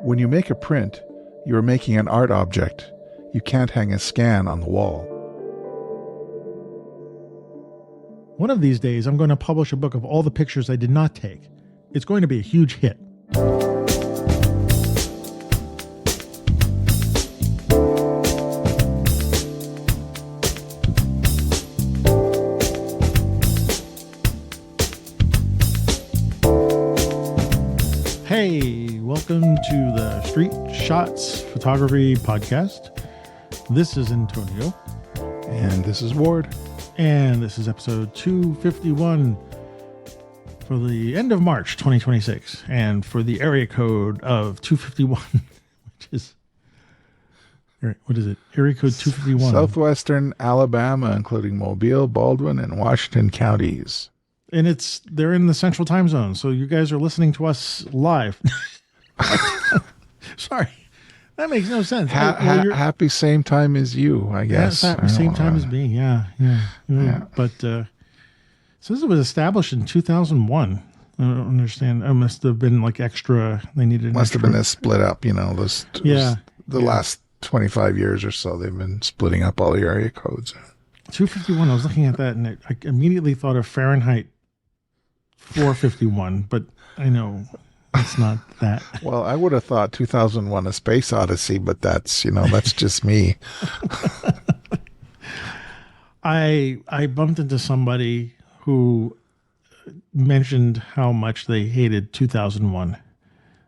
When you make a print, you are making an art object. You can't hang a scan on the wall. One of these days, I'm going to publish a book of all the pictures I did not take. It's going to be a huge hit. Hey, welcome to the Street Shots Photography Podcast. This is Antonio. And this is Ward. And this is episode 251 for the end of March 2026. And for the area code of 251, which is, what is it? Area code 251. Southwestern Alabama, including Mobile, Baldwin, and Washington counties. And they're in the central time zone. So you guys are listening to us live. Sorry. That makes no sense. Happy same time as you, I guess. Yeah, same time as me. Yeah. But so this was established in 2001. I don't understand. It must have been like extra. They needed. Must have been a split up. The last 25 years or so, they've been splitting up all the area codes. 251. I was looking at that, and I immediately thought of Fahrenheit 451. But I know. It's not that. Well, I would have thought 2001: A Space Odyssey, but that's just me. I bumped into somebody who mentioned how much they hated 2001,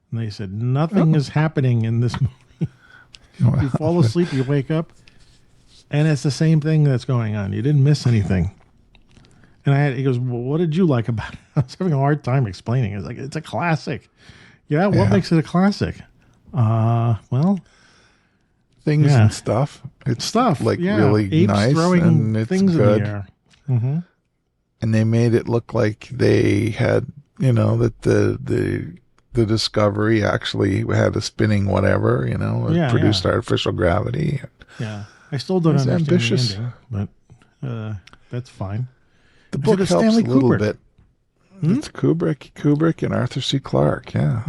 and they said nothing is happening in this movie. You fall asleep, you wake up, and it's the same thing that's going on. You didn't miss anything. And he goes, well, what did you like about it? I was having a hard time explaining. It's like, it's a classic. Yeah, what makes it a classic? Well, things and stuff. It's stuff, really apes nice throwing and it's things good. In the air. Mm-hmm. And they made it look like they had, that the Discovery actually had a spinning whatever, produced artificial gravity. Yeah, I still don't understand ambitious. The ending, but that's fine. The book helps Stanley a little bit. It's Kubrick and Arthur C. Clarke. Yeah.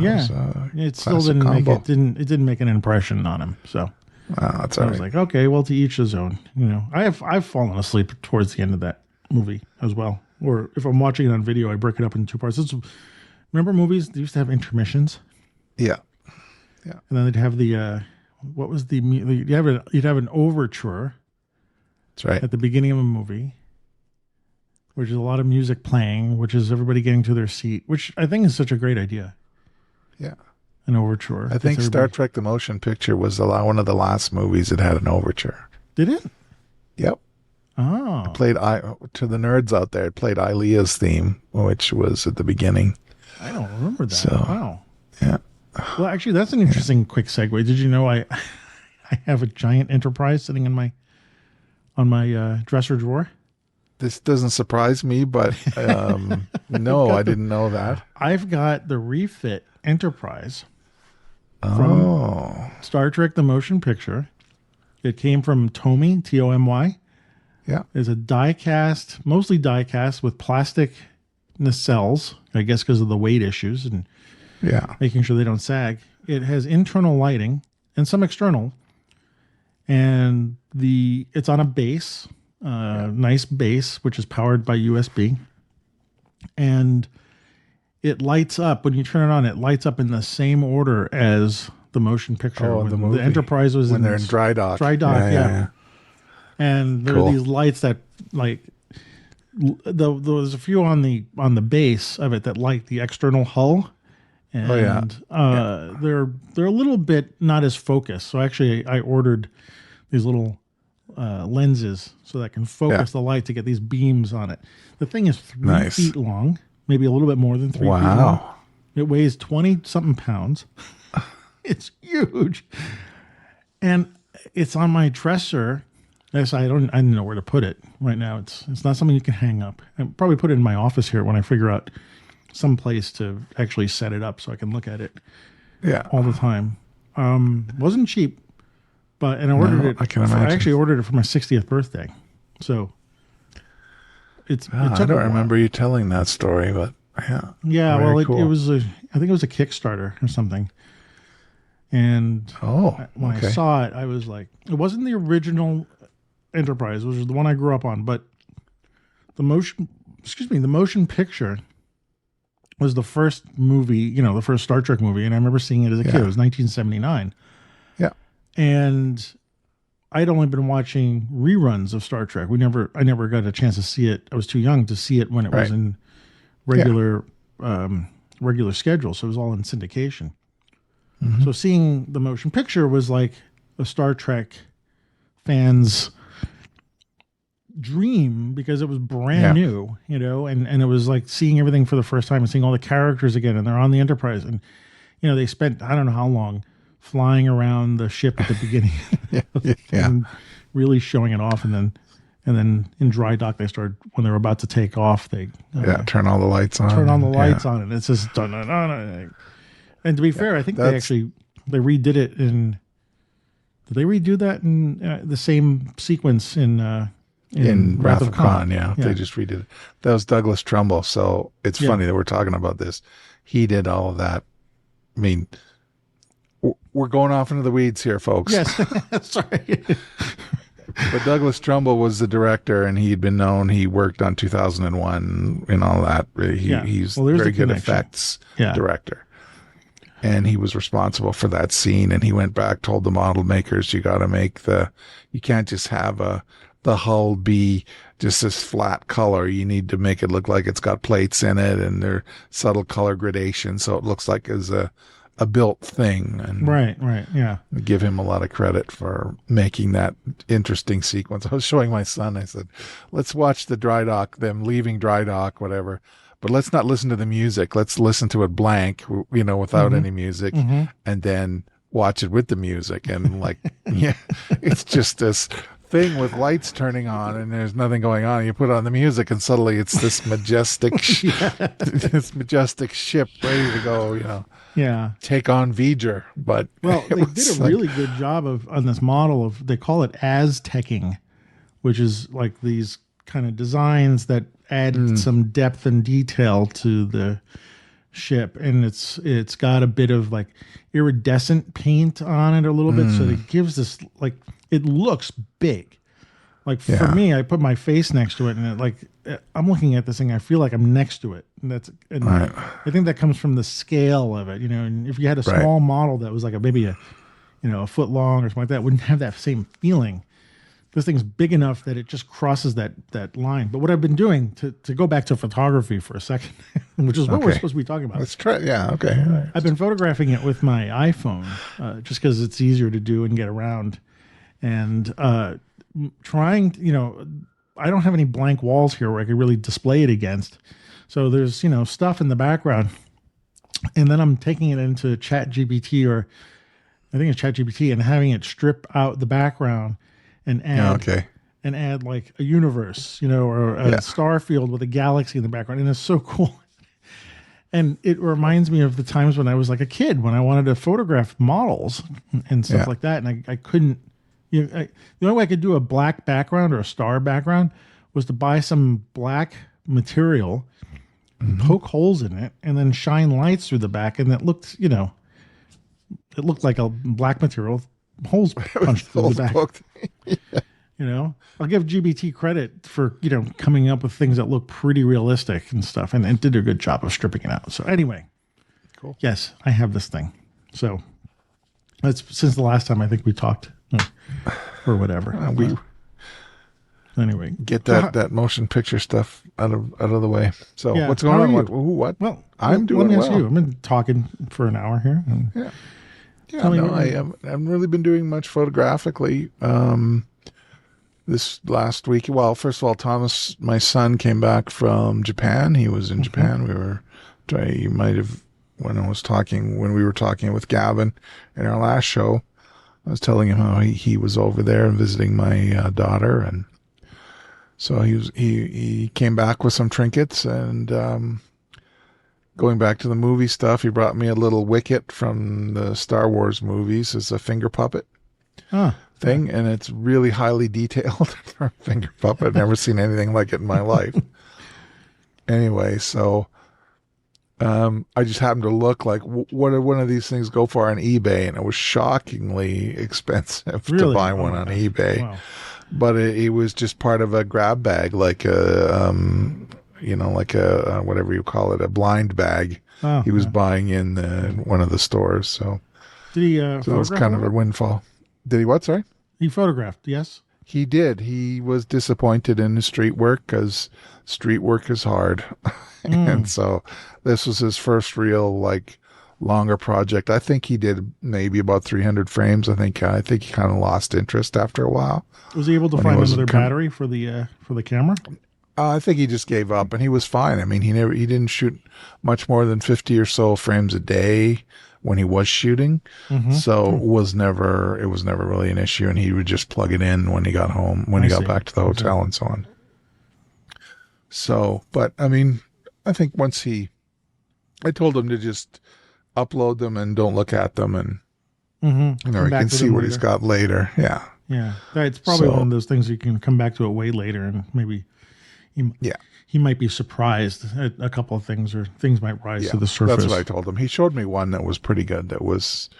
It still didn't combo. It didn't make an impression on him. So that's all right. I was like, okay, well, to each his own. I've fallen asleep towards the end of that movie as well. Or if I'm watching it on video, I break it up into two parts. Remember movies? They used to have intermissions. Yeah. And then they'd have the what was the you'd have an overture. That's right. At the beginning of a movie. Which is a lot of music playing, which is everybody getting to their seat, which I think is such a great idea. Yeah. An overture. I think Star Trek The Motion Picture was one of the last movies that had an overture. Did it? Yep. Oh. It played, to the nerds out there, it played Ilea's theme, which was at the beginning. I don't remember that. So, wow. Yeah. Well, actually, that's an interesting quick segue. Did you know I have a giant Enterprise sitting on my dresser drawer? This doesn't surprise me, but no, I didn't know that. I've got the refit Enterprise from Star Trek The Motion Picture. It came from Tomy, Tomy. Yeah. It's a die-cast, mostly die-cast with plastic nacelles, I guess because of the weight issues and making sure they don't sag. It has internal lighting and some external. And it's on a base. Nice base, which is powered by USB, and it lights up when you turn it on. It lights up in the same order as the motion picture. Oh, the movie. The Enterprise was when they're in dry dock. Yeah. And there are these lights that there's a few on the base of it that light the external hull, and they're a little bit not as focused. So actually, I ordered these little lenses so that can focus the light to get these beams on it. The thing is 3 feet long, maybe a little bit more than 3 feet long. It weighs 20-something pounds. It's huge. And it's on my dresser. I don't know where to put it right now. It's not something you can hang up. I'll probably put it in my office here when I figure out some place to actually set it up so I can look at it all the time. Wasn't cheap. But I ordered it. I can imagine. I actually ordered it for my 60th birthday, so it I don't remember you telling that story, but yeah. Well, cool. I think it was a Kickstarter or something, And when okay. I saw it, I was like, it wasn't the original Enterprise, which was the one I grew up on, but the motion picture was the first movie, the first Star Trek movie, and I remember seeing it as a kid. It was 1979. Yeah. And I'd only been watching reruns of Star Trek. I never got a chance to see it. I was too young to see it when it was in regular schedule, so it was all in syndication. Mm-hmm. So seeing the motion picture was like a Star Trek fan's dream because it was brand new, and it was like seeing everything for the first time and seeing all the characters again, and they're on the Enterprise, and they spent I don't know how long flying around the ship at the beginning, and really showing it off, and then in dry dock they started when they were about to take off. They turn all the lights on. And it's just dun, dun, dun, dun. And to be fair, I think they redid it in. Did they redo that in the same sequence in Wrath of Khan? Yeah, they just redid it. That was Douglas Trumbull. So it's funny that we're talking about this. He did all of that. I mean, we're going off into the weeds here, folks. Yes, sorry. But Douglas Trumbull was the director, and he'd been known. He worked on 2001 and all that. He's very good effects director. And he was responsible for that scene. And he went back, told the model makers, you can't just have the hull be just this flat color. You need to make it look like it's got plates in it and they're subtle color gradation. So it looks like it's a built thing. And right. Yeah. I give him a lot of credit for making that interesting sequence. I was showing my son, I said, let's watch the dry dock, them leaving dry dock, whatever. But let's not listen to the music. Let's listen to it blank, without any music, and then watch it with the music. And it's just this thing with lights turning on and there's nothing going on. You put on the music and suddenly it's this majestic, this majestic ship ready to go, take on V'ger. But they did a really good job on this model they call it Aztecing, which is like these kind of designs that add some depth and detail to the ship, and it's got a bit of like iridescent paint on it a little bit, so it gives this it looks big. Like for me, I put my face next to it, and I'm looking at this thing, I feel like I'm next to it, and I think that comes from the scale of it, and if you had a small model that was like maybe a foot long or something like that, it wouldn't have that same feeling. This thing's big enough that it just crosses that line. But what I've been doing, to go back to photography for a second, which is what we're supposed to be talking about. Let's try. Yeah, okay. Right. I've been photographing it with my iPhone just because it's easier to do and get around. And trying, I don't have any blank walls here where I could really display it against. So there's, stuff in the background. And then I'm taking it into ChatGPT, or I think it's ChatGPT, and having it strip out the background and add like a universe, or a star field with a galaxy in the background. And it's so cool. And it reminds me of the times when I was like a kid, when I wanted to photograph models and stuff like that. And I couldn't, the only way I could do a black background or a star background was to buy some black material, poke holes in it, and then shine lights through the back. And it looked, it looked like a black material, holes punched through the back. I'll give GBT credit for coming up with things that look pretty realistic and stuff, and it did a good job of stripping it out. So anyway, cool. Yes, I have this thing. So that's since the last time I think we talked, or whatever. Anyway, get that motion picture stuff out of the way. So what's going on? What? Well, I'm doing well. I've been talking for an hour here. I haven't really been doing much photographically this last week. Well, first of all, Thomas, my son, came back from Japan. He was in Japan. You might have, when we were talking with Gavin in our last show, I was telling him how he was over there and visiting my daughter, and so he came back with some trinkets and. Going back to the movie stuff, he brought me a little Wicket from the Star Wars movies as a finger puppet thing, and it's really highly detailed for a finger puppet. I've never seen anything like it in my life. Anyway, so I just happened to look like what did one of these things go for on eBay, and it was shockingly expensive to Really? buy Oh one my on gosh. eBay. Wow. But it was just part of a grab bag, like a like a whatever you call it, a blind bag. Oh, He was yeah. buying in one of the stores, Did he so it was photograph kind of it? a windfall. Did he what? Sorry. He photographed, yes? He did. He was disappointed in his street work because street work is hard. And Mm, so this was his first real like longer project. I think he did maybe about 300 frames. I think he kind of lost interest after a while was he able to when he find wasn't another battery for the camera? I think he just gave up and he was fine. I mean, he didn't shoot much more than 50 or so frames a day when he was shooting. Mm-hmm. So Oh, it was never really an issue, and he would just plug it in when he got home, when I he got see. back to the Okay. hotel and so on. So, but I mean, I think I told him to just upload them and don't look at them, and Mm-hmm. Come he back can to see them what he's later. got later. Yeah. Yeah. It's probably one So of those things you can come back to it way later and maybe he, yeah, he might be surprised at a couple of things or things might rise to yeah, the that's surface. what I told him. He showed me one that was pretty good. That was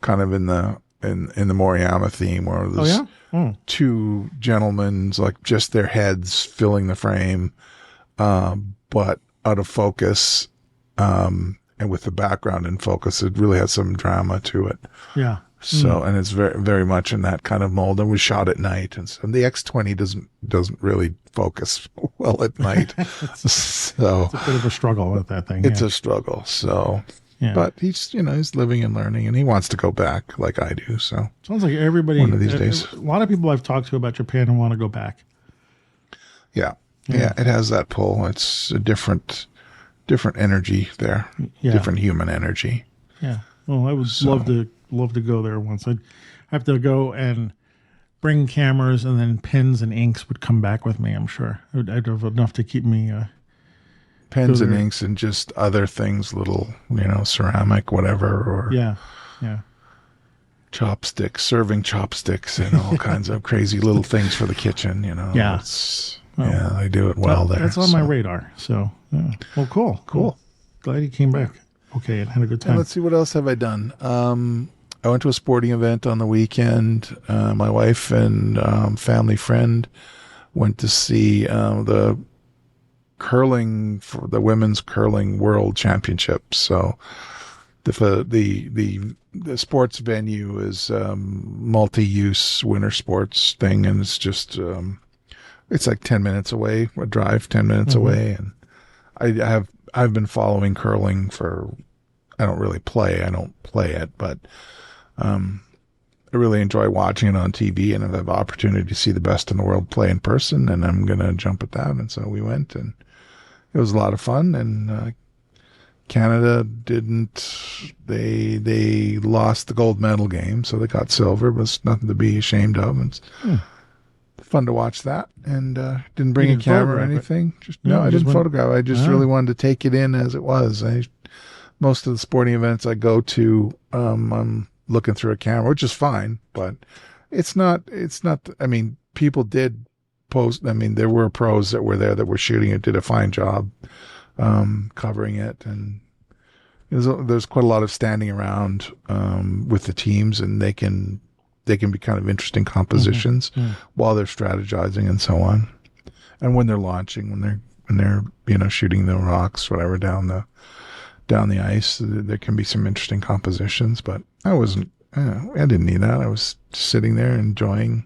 kind of in the Moriyama theme, where Oh, there's yeah? Oh, two gentlemen's like just their heads filling the frame, but out of focus, and with the background in focus. It really has some drama to it. yeah. So, and it's very, very much in that kind of mold. And we shot at night, and so the X20 doesn't really focus well at night. So It's a bit of a struggle with that thing. it's Yeah. a struggle. So, Yeah. but he's living and learning, and he wants to go back like I do. So Sounds like everybody, one of these days, a lot of people I've talked to about Japan want to go back. yeah, Yeah. it has that pull. It's a different energy there, Yeah. different human energy. Yeah. Well, I would love to go there once. I'd have to go and bring cameras, and then pens and inks would come back with me. I'm sure I'd have enough to keep me. Pens Go and there. inks and just other things, little ceramic, whatever, or Yeah. Yeah. chopsticks, serving chopsticks, and all kinds of crazy little things for the kitchen. Yeah. Yeah, they do it well there. That's on my so. radar. So, yeah. Well, cool. Cool. Glad you came back. Okay, and had a good And time. let's see, what else have I done? I went to a sporting event on the weekend. My wife and family friend went to see the curling for the women's curling world championship. So the sports venue is multi-use winter sports thing, and it's just it's like 10 minutes away, a drive 10 minutes away, and I've been following curling for I don't play it, but I really enjoy watching it on TV, and if I have the opportunity to see the best in the world play in person, and I'm gonna jump at that. And so we went, and it was a lot of fun. And Canada didn't. They lost the gold medal game, so they got silver, but it's nothing to be ashamed of. It's fun to watch that. And didn't bring You a didn't camera or photograph it? anything. No, I just didn't went- photograph. I just Ah. really wanted to take it in as it was. Most of the sporting events I go to, I'm looking through a camera, which is fine, but it's not, I mean, people did post, I mean, there were pros that were there that were shooting it, did a fine job, covering it. And there's quite a lot of standing around, with the teams, and they can be kind of interesting compositions while they're strategizing and so on. And when they're launching, when they're shooting the rocks, whatever, down the ice, there can be some interesting compositions. But I didn't need that. I was just sitting there enjoying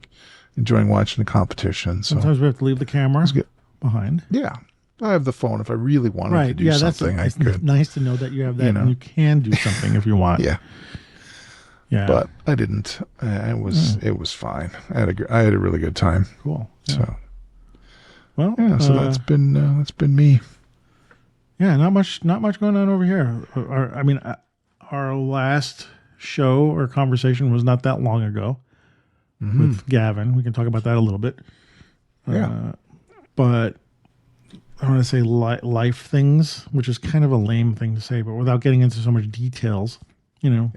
watching the competition. So Sometimes we have to leave the camera good. behind. yeah, I have the phone. If I really wanted to do Yeah, something, it's I could. nice to know that you have that, You know. and you can do something if you want. Yeah, Yeah. but I didn't. It was fine. I had a really good time. Cool. Yeah. So Well, yeah, so that's been me. yeah, not much going on over here. Our last show or conversation was not that long ago with Gavin. We can talk about that a little bit. Yeah. But I want to say life things, which is kind of a lame thing to say, but without getting into so much details, Yeah.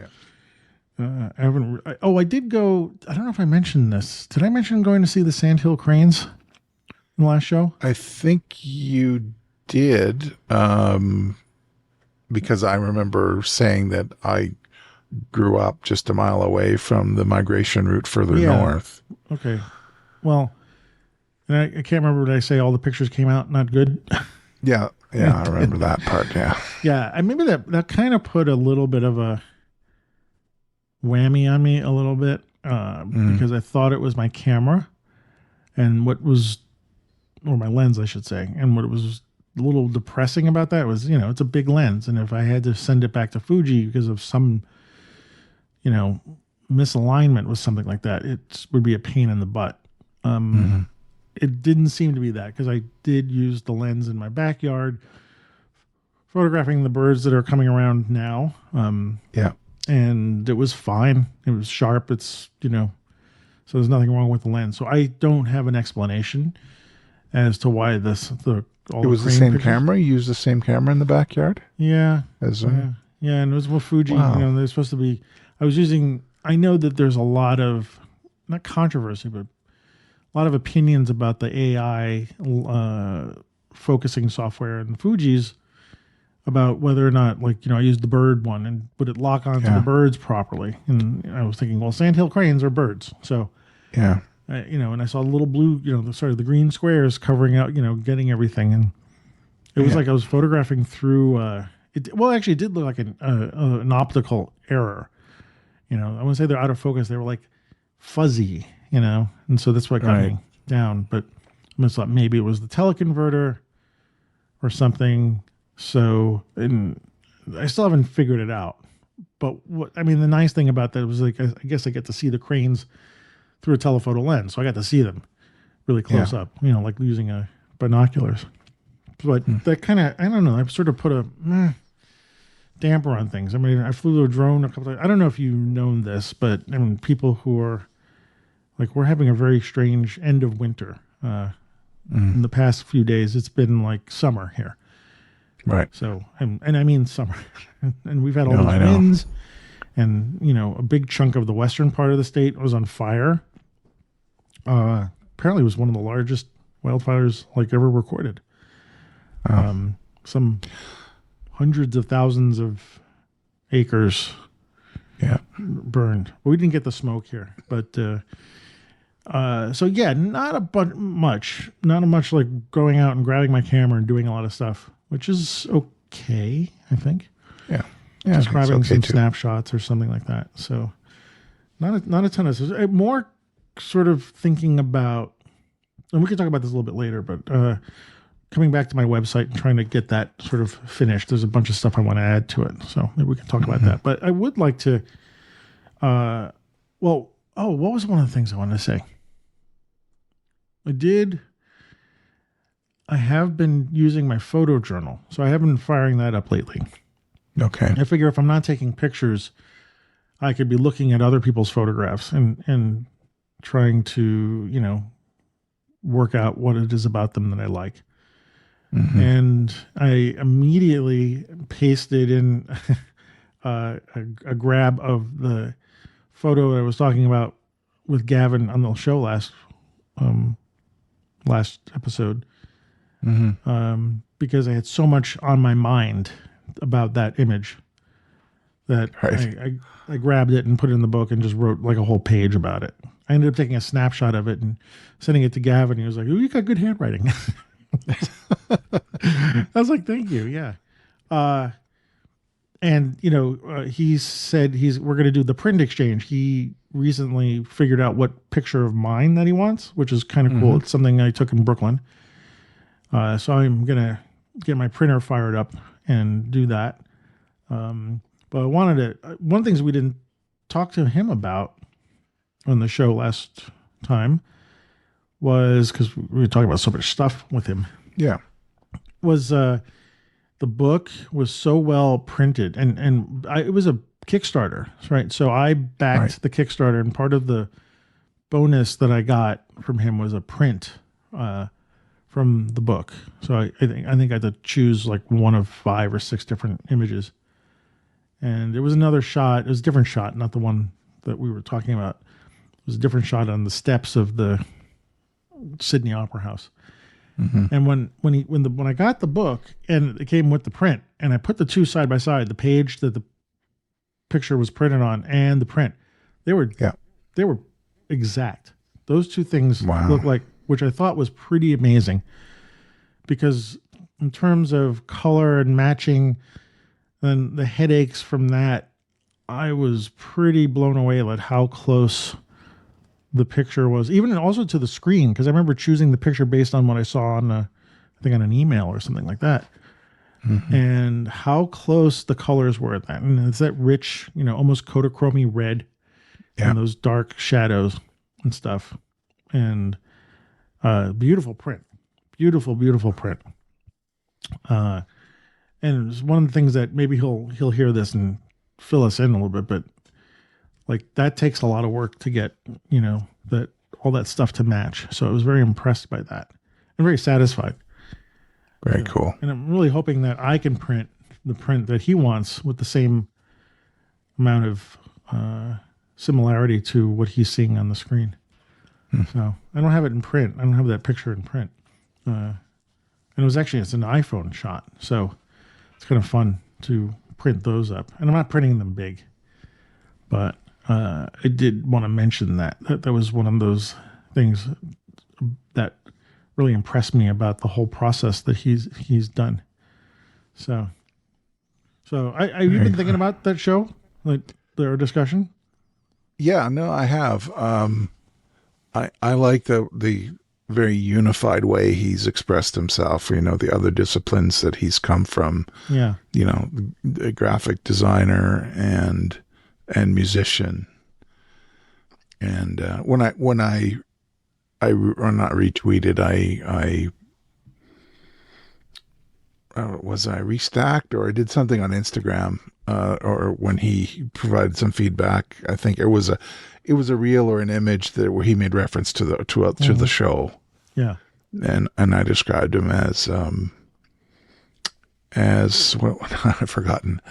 I haven't. I did go. I don't know if I mentioned this. Did I mention going to see the Sandhill Cranes in the last show? I think you did, because I remember saying that I grew up just a mile away from the migration route further north. Okay. Well, and I can't remember, did I say all the pictures came out not good? Yeah. Yeah. I remember that part. Yeah. Yeah. I maybe that kind of put a little bit of a whammy on me a little bit, because I thought it was my camera and or my lens, I should say. And what was a little depressing about that was, it's a big lens. And if I had to send it back to Fuji because of some, misalignment with something like that, it would be a pain in the butt. It didn't seem to be that, because I did use the lens in my backyard, photographing the birds that are coming around now. And it was fine. It was sharp. It's, so there's nothing wrong with the lens. So I don't have an explanation as to why it was the same camera. You used the same camera in the backyard? Yeah. And it was with Fuji. Wow. They're supposed to be, I know that there's a lot of, not controversy, but a lot of opinions about the AI focusing software in the Fujis, about whether or not, I used the bird one and would it lock onto the birds properly. And I was thinking, well, sandhill cranes are birds. So, yeah. And I saw the little blue, the green squares covering out, getting everything. And it was like I was photographing through, it did look like an optical error. I wouldn't say they're out of focus. They were like fuzzy, and so that's what got me down. But I thought maybe it was the teleconverter or something. So, and I still haven't figured it out. But the nice thing about that was, I guess I get to see the cranes through a telephoto lens. So I got to see them really close up, like using binoculars. But that kind of, I don't know, I've sort of put a damper on things. I flew a drone a couple times. I don't know if you've known this, but people who are, we're having a very strange end of winter. In the past few days, it's been like summer here. Right. So, and I mean summer. And we've had all those winds, and, a big chunk of the western part of the state was on fire. Apparently it was one of the largest wildfires ever recorded. Some hundreds of thousands of acres burned. Well, we didn't get the smoke here, but so yeah, not much like going out and grabbing my camera and doing a lot of stuff, which is okay, I think. Yeah, just grabbing some snapshots or something like that. So not a ton of this. More sort of thinking about, and we can talk about this a little bit later, but coming back to my website and trying to get that sort of finished. There's a bunch of stuff I want to add to it, so maybe we can talk about that. But I would like to, what was one of the things I wanted to say? I have been using my photo journal, so I have been firing that up lately. Okay. I figure if I'm not taking pictures, I could be looking at other people's photographs and trying to, work out what it is about them that I like. And I immediately pasted in a grab of the photo that I was talking about with Gavin on the show last episode, because I had so much on my mind about that image that I grabbed it and put it in the book and just wrote a whole page about it. I ended up taking a snapshot of it and sending it to Gavin. He was like, "Oh, you got good handwriting." I was like, "Thank you." Yeah. And he said we're going to do the print exchange. He recently figured out what picture of mine that he wants, which is kind of cool. It's something I took in Brooklyn. So I'm going to get my printer fired up and do that. But I wanted to, one of the things we didn't talk to him about on the show last time was, because we were talking about so much stuff with him. Yeah. Was the book was so well printed, and it was a Kickstarter, right? So I backed the Kickstarter, and part of the bonus that I got from him was a print from the book. So I think I had to choose one of 5 or 6 different images, and there was another shot. It was a different shot, not the one that we were talking about. It was a different shot on the steps of the Sydney Opera House. Mm-hmm. And when I got the book and it came with the print, and I put the two side by side, the page that the picture was printed on and the print, they were exact. Those two things look like, which I thought was pretty amazing, because in terms of color and matching and the headaches from that, I was pretty blown away at how close the picture was, even also to the screen, because I remember choosing the picture based on what I saw on I think on an email or something like that. Mm-hmm. And how close the colors were at that. And it's that rich, almost Kodachrome red and those dark shadows and stuff. And beautiful print. Beautiful, beautiful print. And it's one of the things that maybe he'll hear this and fill us in a little bit, but that takes a lot of work to get, that all that stuff to match. So I was very impressed by that and very satisfied. Very cool. And I'm really hoping that I can print the print that he wants with the same amount of similarity to what he's seeing on the screen. So I don't have it in print. I don't have that picture in print. And it's an iPhone shot. So it's kind of fun to print those up. And I'm not printing them big, but I did want to mention that was one of those things that really impressed me about the whole process that he's done. So have you been thinking about that show, their discussion? Yeah, no, I have. I like the very unified way he's expressed himself. The other disciplines that he's come from. Yeah. The graphic designer and musician. And when I or not retweeted, I was I restacked, or I did something on Instagram, or when he provided some feedback. I think it was a reel or an image where he made reference to the show. Yeah, and I described him as what I've forgotten,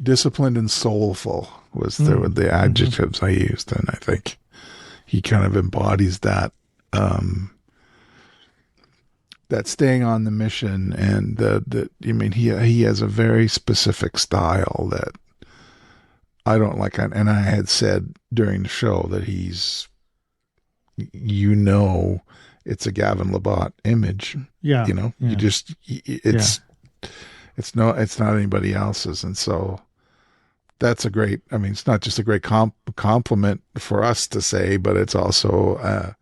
disciplined and soulful was the adjectives I used, and I think he kind of embodies that. That staying on the mission, and he has a very specific style that I don't like. And I had said during the show that he's, it's a Gavin Labat image. Yeah. You just, it's not anybody else's. And so that's a great, it's not just a great compliment for us to say, but it's also,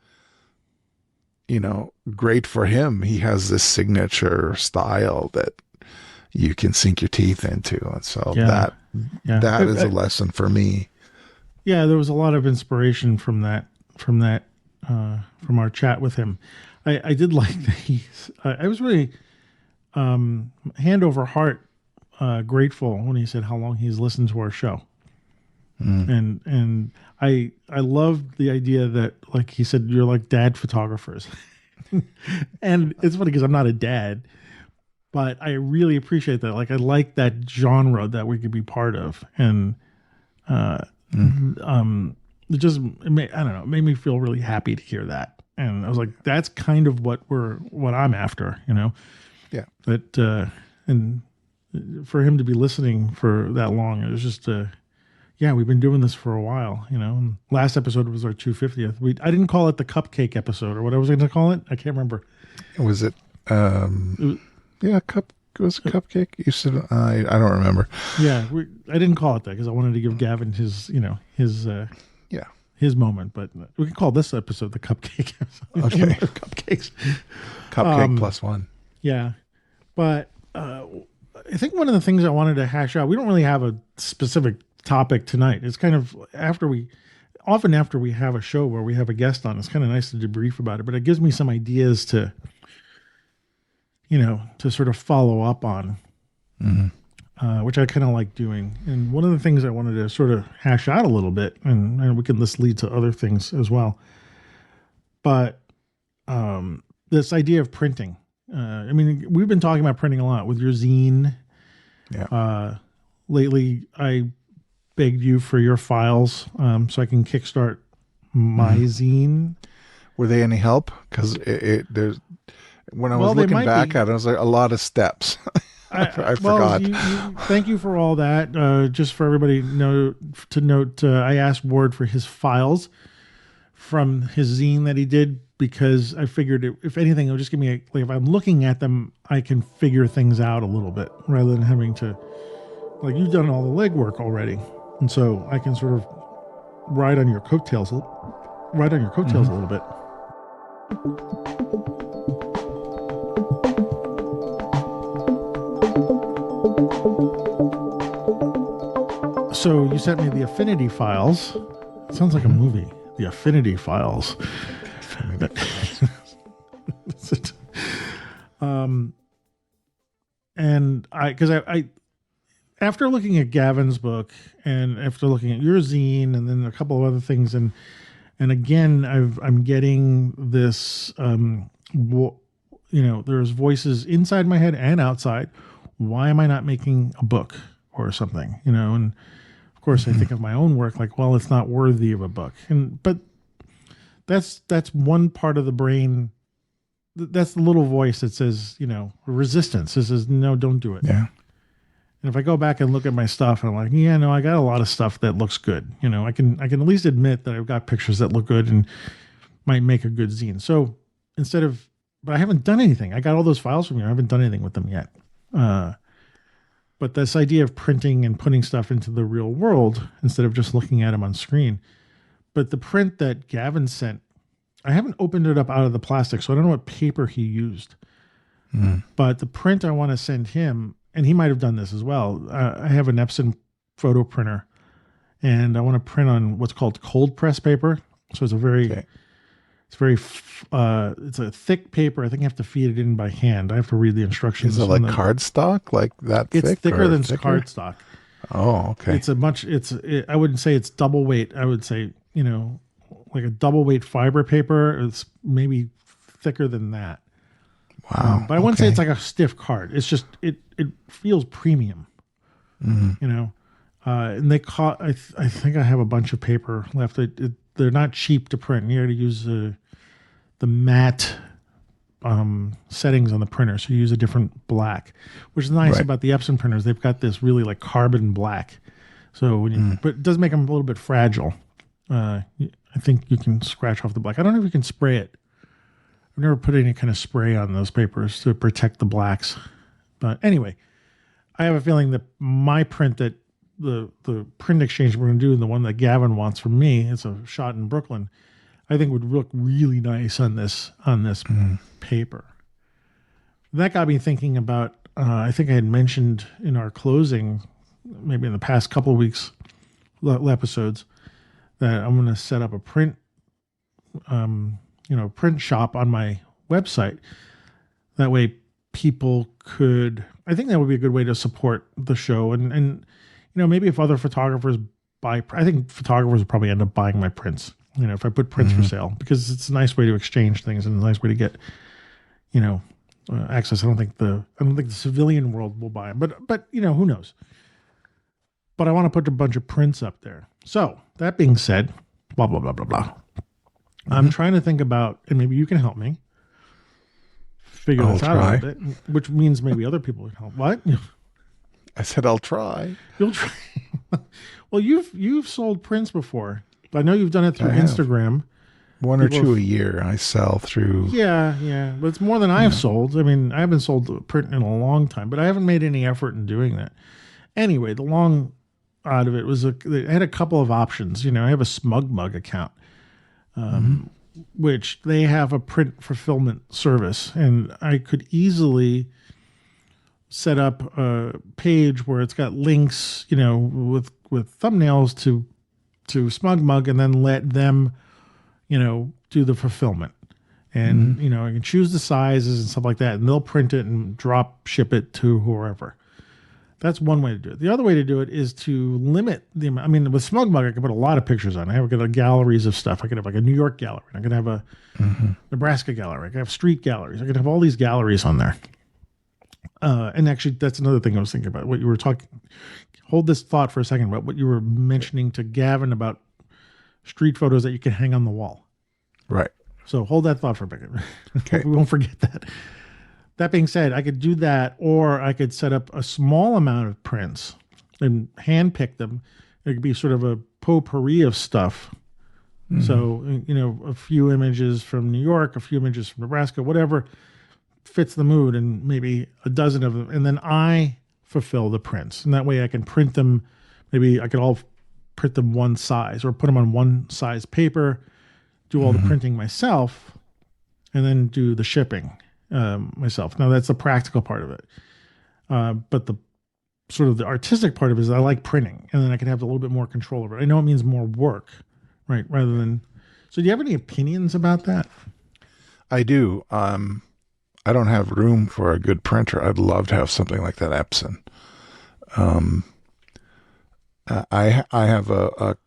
great for him. He has this signature style that you can sink your teeth into. And so that is a lesson for me. Yeah. There was a lot of inspiration from our chat with him. I did like that I was really, hand over heart, grateful when he said how long he's listened to our show. And I loved the idea that, like he said, you're like dad photographers. And it's funny because I'm not a dad, but I really appreciate that. I like that genre that we could be part of. And it made me feel really happy to hear that. And I was like, that's kind of what I'm after, Yeah. That and for him to be listening for that long, it was just we've been doing this for a while, And last episode was our 250th. I didn't call it the cupcake episode, or what I was going to call it. I can't remember. Was it? It was a cupcake. You said I don't remember. Yeah, I didn't call it that because I wanted to give Gavin his his moment. But we can call this episode the cupcake episode. Okay, cupcakes. Cupcake plus one. Yeah, but I think one of the things I wanted to hash out. We don't really have a specific topic tonight. It's kind of after we have a show where we have a guest on, it's kind of nice to debrief about it, but it gives me some ideas to sort of follow up on, which I kind of like doing. And one of the things I wanted to sort of hash out a little bit, and we can this lead to other things as well, but this idea of printing. We've been talking about printing a lot with your zine. Yeah. Lately, I begged you for your files so I can kickstart my zine. Were they any help? Because there's when I was Well, they looking might back be. at it, it was like a lot of steps. I Well, forgot. thank you for all that. Just for everybody to note, I asked Ward for his files from his zine that he did because I figured if anything, it'll just give me like if I'm looking at them, I can figure things out a little bit rather than having to like you've done all the legwork already, and so I can sort of ride on your coattails, a little bit. So you sent me the Affinity files. It sounds like a movie. The Affinity files. And I after looking at Gavin's book and after looking at your zine and then a couple of other things and again I'm getting this there's voices inside my head and outside. Why am I not making a book or something? And of course I think of my own work like, well, it's not worthy of a book. But that's one part of the brain. That's the little voice that says, resistance. It says, no, don't do it. Yeah. And if I go back and look at my stuff and I'm like, yeah, no, I got a lot of stuff that looks good. I can at least admit that I've got pictures that look good and might make a good zine. So but I haven't done anything. I got all those files from you. I haven't done anything with them yet. But this idea of printing and putting stuff into the real world instead of just looking at them on screen. But the print that Gavin sent, I haven't opened it up out of the plastic, so I don't know what paper he used. But the print I want to send him, and he might have done this as well. I have an Epson photo printer, and I want to print on what's called cold press paper. So it's it's a thick paper. I think I have to feed it in by hand. I have to read the instructions. Is it like cardstock, like that thick? It's thicker than cardstock. Oh, okay. I wouldn't say it's double weight. I would say, like a double weight fiber paper. It's maybe thicker than that. Wow. But I wouldn't say it's like a stiff card. It's just, it feels premium, and I think I have a bunch of paper left. They're not cheap to print. You got to use the matte settings on the printer. So you use a different black, which is nice about the Epson printers. They've got this really like carbon black. So but it does make them a little bit fragile. I think you can scratch off the black. I don't know if you can spray it. I've never put any kind of spray on those papers to protect the blacks. But anyway, I have a feeling that my print that the print exchange we're going to do, and the one that Gavin wants from me, it's a shot in Brooklyn, I think would look really nice on this paper. That got me thinking about, I think I had mentioned in our closing, maybe in the past couple of weeks, episodes, that I'm going to set up a print shop on my website. That way people could, I think that would be a good way to support the show. And maybe if other photographers I think photographers would probably end up buying my prints, if I put prints for sale, because it's a nice way to exchange things and a nice way to get, access. I don't think the civilian world will buy them, but who knows? But I want to put a bunch of prints up there. So that being said, blah, blah, blah, blah, blah. I'm trying to think about, and maybe you can help me figure this out a little bit, which means maybe other people can help. What? I said I'll try. You'll try. Well, you've sold prints before. I know you've done it through Instagram. One or two a year I sell through. Yeah. But it's more than I've sold. I mean, I haven't sold print in a long time, but I haven't made any effort in doing that. Anyway, the long out of it was I had a couple of options. I have a SmugMug account, which they have a print fulfillment service, and I could easily set up a page where it's got links, with thumbnails to SmugMug, and then let them, do the fulfillment. And, I can choose the sizes and stuff like that, and they'll print it and ship it to whoever. That's one way to do it. The other way to do it is to limit the amount. I mean, with SmugMug, I can put a lot of pictures on. I have galleries of stuff. I could have like a New York gallery. I could have a Nebraska gallery. I could have street galleries. I could have all these galleries on there. And actually, that's another thing I was thinking about. What you were talking. Hold this thought for a second about what you were mentioning to Gavin about street photos that you can hang on the wall. Right. So hold that thought for a minute. Okay. We won't forget that. That being said, I could do that, or I could set up a small amount of prints and hand pick them. It could be sort of a potpourri of stuff. Mm-hmm. So, a few images from New York, a few images from Nebraska, whatever fits the mood, and maybe a dozen of them. And then I fulfill the prints. And that way I can print them. Maybe I could all print them one size or put them on one size paper, do all the printing myself, and then do the shipping myself. Now that's the practical part of it. But the sort of the artistic part of it is I like printing, and then I can have a little bit more control over it. I know it means more work, right? Rather than, so do you have any opinions about that? I do. I don't have room for a good printer. I'd love to have something like that Epson. I have a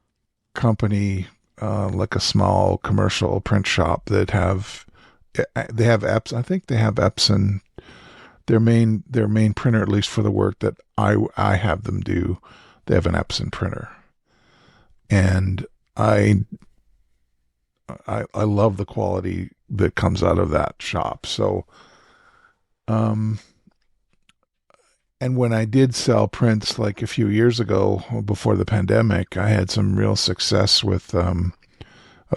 company, like a small commercial print shop they have Epson. I think they have Epson. Their main printer, at least for the work that I have them do, they have an Epson printer, and I love the quality that comes out of that shop. So, and when I did sell prints like a few years ago before the pandemic, I had some real success with,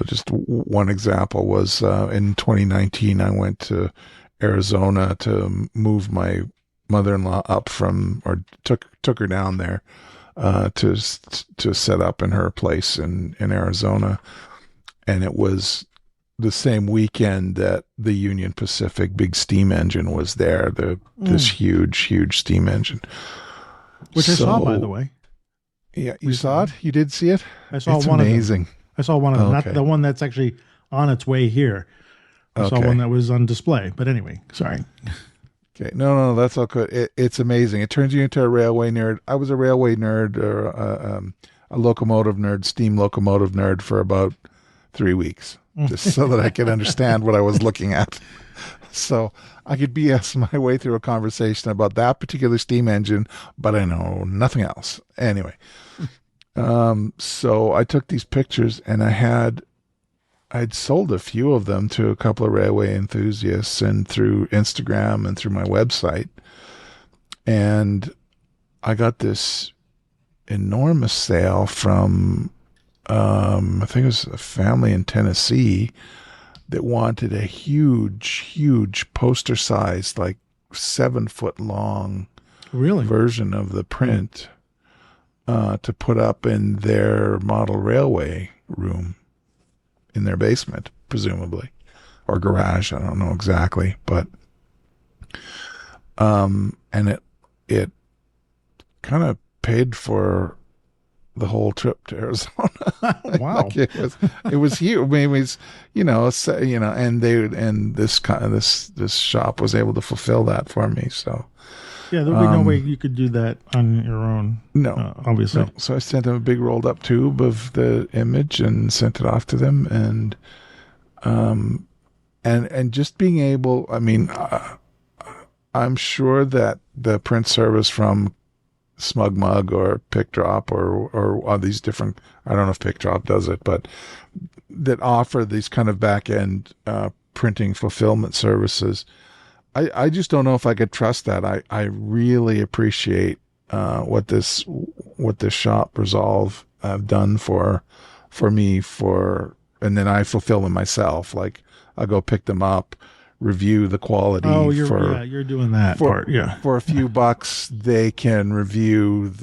just one example was, in 2019, I went to Arizona to move my mother-in-law up or took her down there, to set up in her place in Arizona. And it was the same weekend that the Union Pacific big steam engine was there, this huge steam engine. Which I saw, by the way. Yeah, you saw it? You did see it? I saw it's one amazing. of them. I saw one of them, not the one that's actually on its way here. I saw one that was on display. But anyway, sorry. Okay, no, that's all good. It's amazing. It turns you into a railway nerd. I was a railway nerd, or a locomotive nerd, steam locomotive nerd for about 3 weeks, just so that I could understand what I was looking at. So I could BS my way through a conversation about that particular steam engine, but I know nothing else. Anyway, so I took these pictures, and I'd sold a few of them to a couple of railway enthusiasts, and through Instagram and through my website. And I got this enormous sale from, I think it was a family in Tennessee that wanted a huge poster sized, like 7-foot long version of the print, to put up in their model railway room in their basement, presumably, or garage. I don't know exactly, but, and it kind of paid for the whole trip to Arizona. Wow. Like it was huge. I mean, it was, and this shop was able to fulfill that for me. So yeah, there'll be no way you could do that on your own. No, obviously. No. So I sent them a big rolled up tube of the image and sent it off to them. And just being able, I mean, I'm sure that the print service from SmugMug or PickDrop or all these different, I don't know if PickDrop does it, but that offer these kind of back end printing fulfillment services, I just don't know if I could trust that. I really appreciate what this shop Resolve have done for me, and then I fulfill them myself. Like I'll go pick them up, review the quality. Oh, you're doing that part. Yeah. For a few bucks, they can review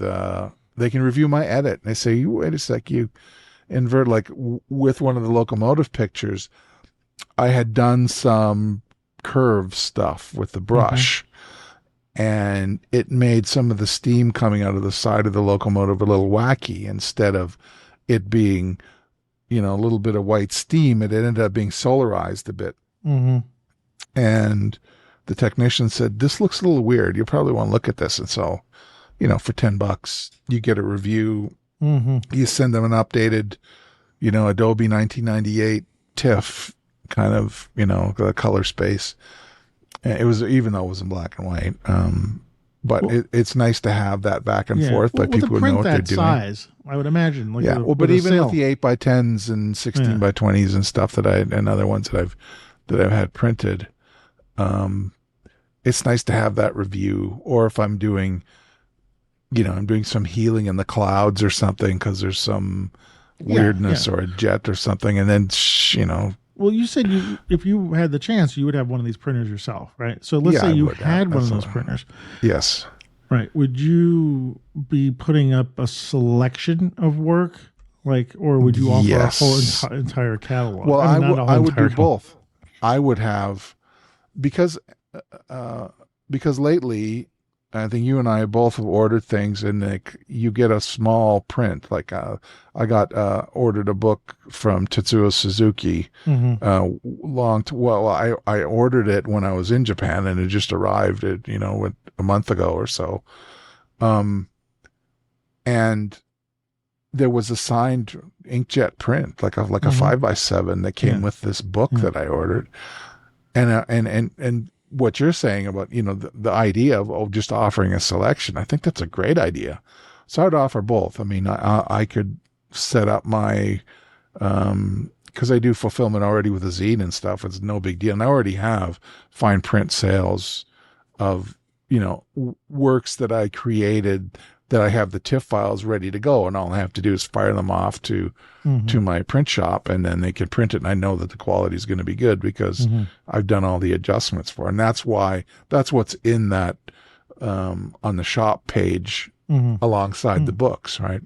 my edit. And they say, "You wait a sec, you invert." Like with one of the locomotive pictures, I had done some curve stuff with the brush, and it made some of the steam coming out of the side of the locomotive a little wacky. Instead of it being, a little bit of white steam, it ended up being solarized a bit. And the technician said, "This looks a little weird. You probably want to look at this." And so, for $10, you get a review. You send them an updated, Adobe 1998 TIFF kind of, the color space. It was, even though it was in black and white. but Well, it's nice to have that back and yeah. forth, Well, like with a people would know print what they're that doing. size, I would imagine, like Yeah. Well, but with a even with sale. the 8x10s and 16 Yeah. by 20s and stuff and other ones that I've had printed, um, it's nice to have that review. Or if I'm doing, I'm doing some healing in the clouds or something because there's some Yeah. weirdness Yeah. or a jet or something, and then Well, you said if you had the chance, you would have one of these printers yourself, right? So let's yeah, say I you would. had one of those Absolutely. printers, Yes. right? Would you be putting up a selection of work, like, or would you offer a whole Yes. entire catalog? Well, I mean, not a whole I would entire do catalog. both. I would have because uh, because lately, I think you and I both have ordered things, and like you get a small print. Like I got ordered a book from Tetsuo Suzuki. Mm-hmm. I ordered it when I was in Japan, and it just arrived a month ago or so. Um, and there was a signed inkjet print, like a Mm-hmm. 5x7 that came Yeah. with this book Yeah. that I ordered. And what you're saying about the idea of just offering a selection, I think that's a great idea. So I'd offer both. I mean, I could set up my because I do fulfillment already with a zine and stuff. It's no big deal, and I already have fine print sales of works that I created that I have the TIFF files ready to go, and all I have to do is fire them off Mm-hmm. to my print shop, and then they can print it, and I know that the quality is going to be good because Mm-hmm. I've done all the adjustments for it. And that's what's in that on the shop page Mm-hmm. alongside the Mm-hmm. books, right?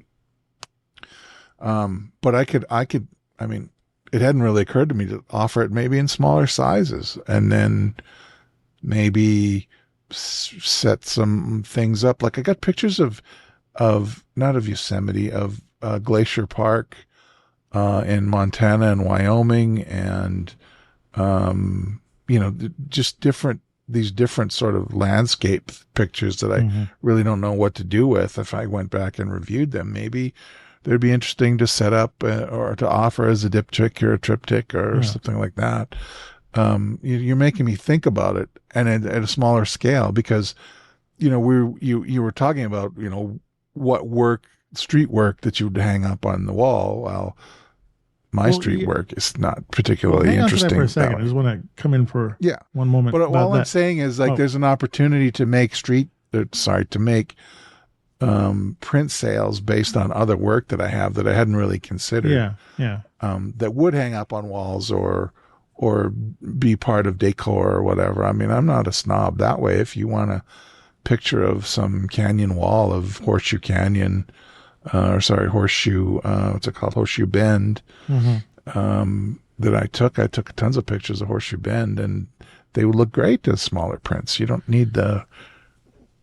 But I mean, it hadn't really occurred to me to offer it maybe in smaller sizes, and then maybe set some things up. Like I got pictures of not of Yosemite, of Glacier Park in Montana and Wyoming, and just these different sort of landscape pictures that I Mm-hmm. really don't know what to do with. If I went back and reviewed them, maybe they'd be interesting to set up or to offer as a diptych or a triptych or Yeah. something like that. You're making me think about it, and at a smaller scale, because you were talking about what street work that you would hang up on the wall. Well, my Well, street work is not well, particularly hang on to that for a interesting that second. I way. just want to come in for Yeah, one moment but about all I'm that. saying is, like, Oh, there's an opportunity to make to make print sales based on other work that I have that I hadn't really considered. yeah, yeah. That would hang up on walls or be part of decor or whatever. I mean, I'm not a snob that way. If you want a picture of some canyon wall of Horseshoe Canyon, Horseshoe, what's it called? Horseshoe Bend, Mm-hmm. that I took tons of pictures of Horseshoe Bend, and they would look great as smaller prints. You don't need the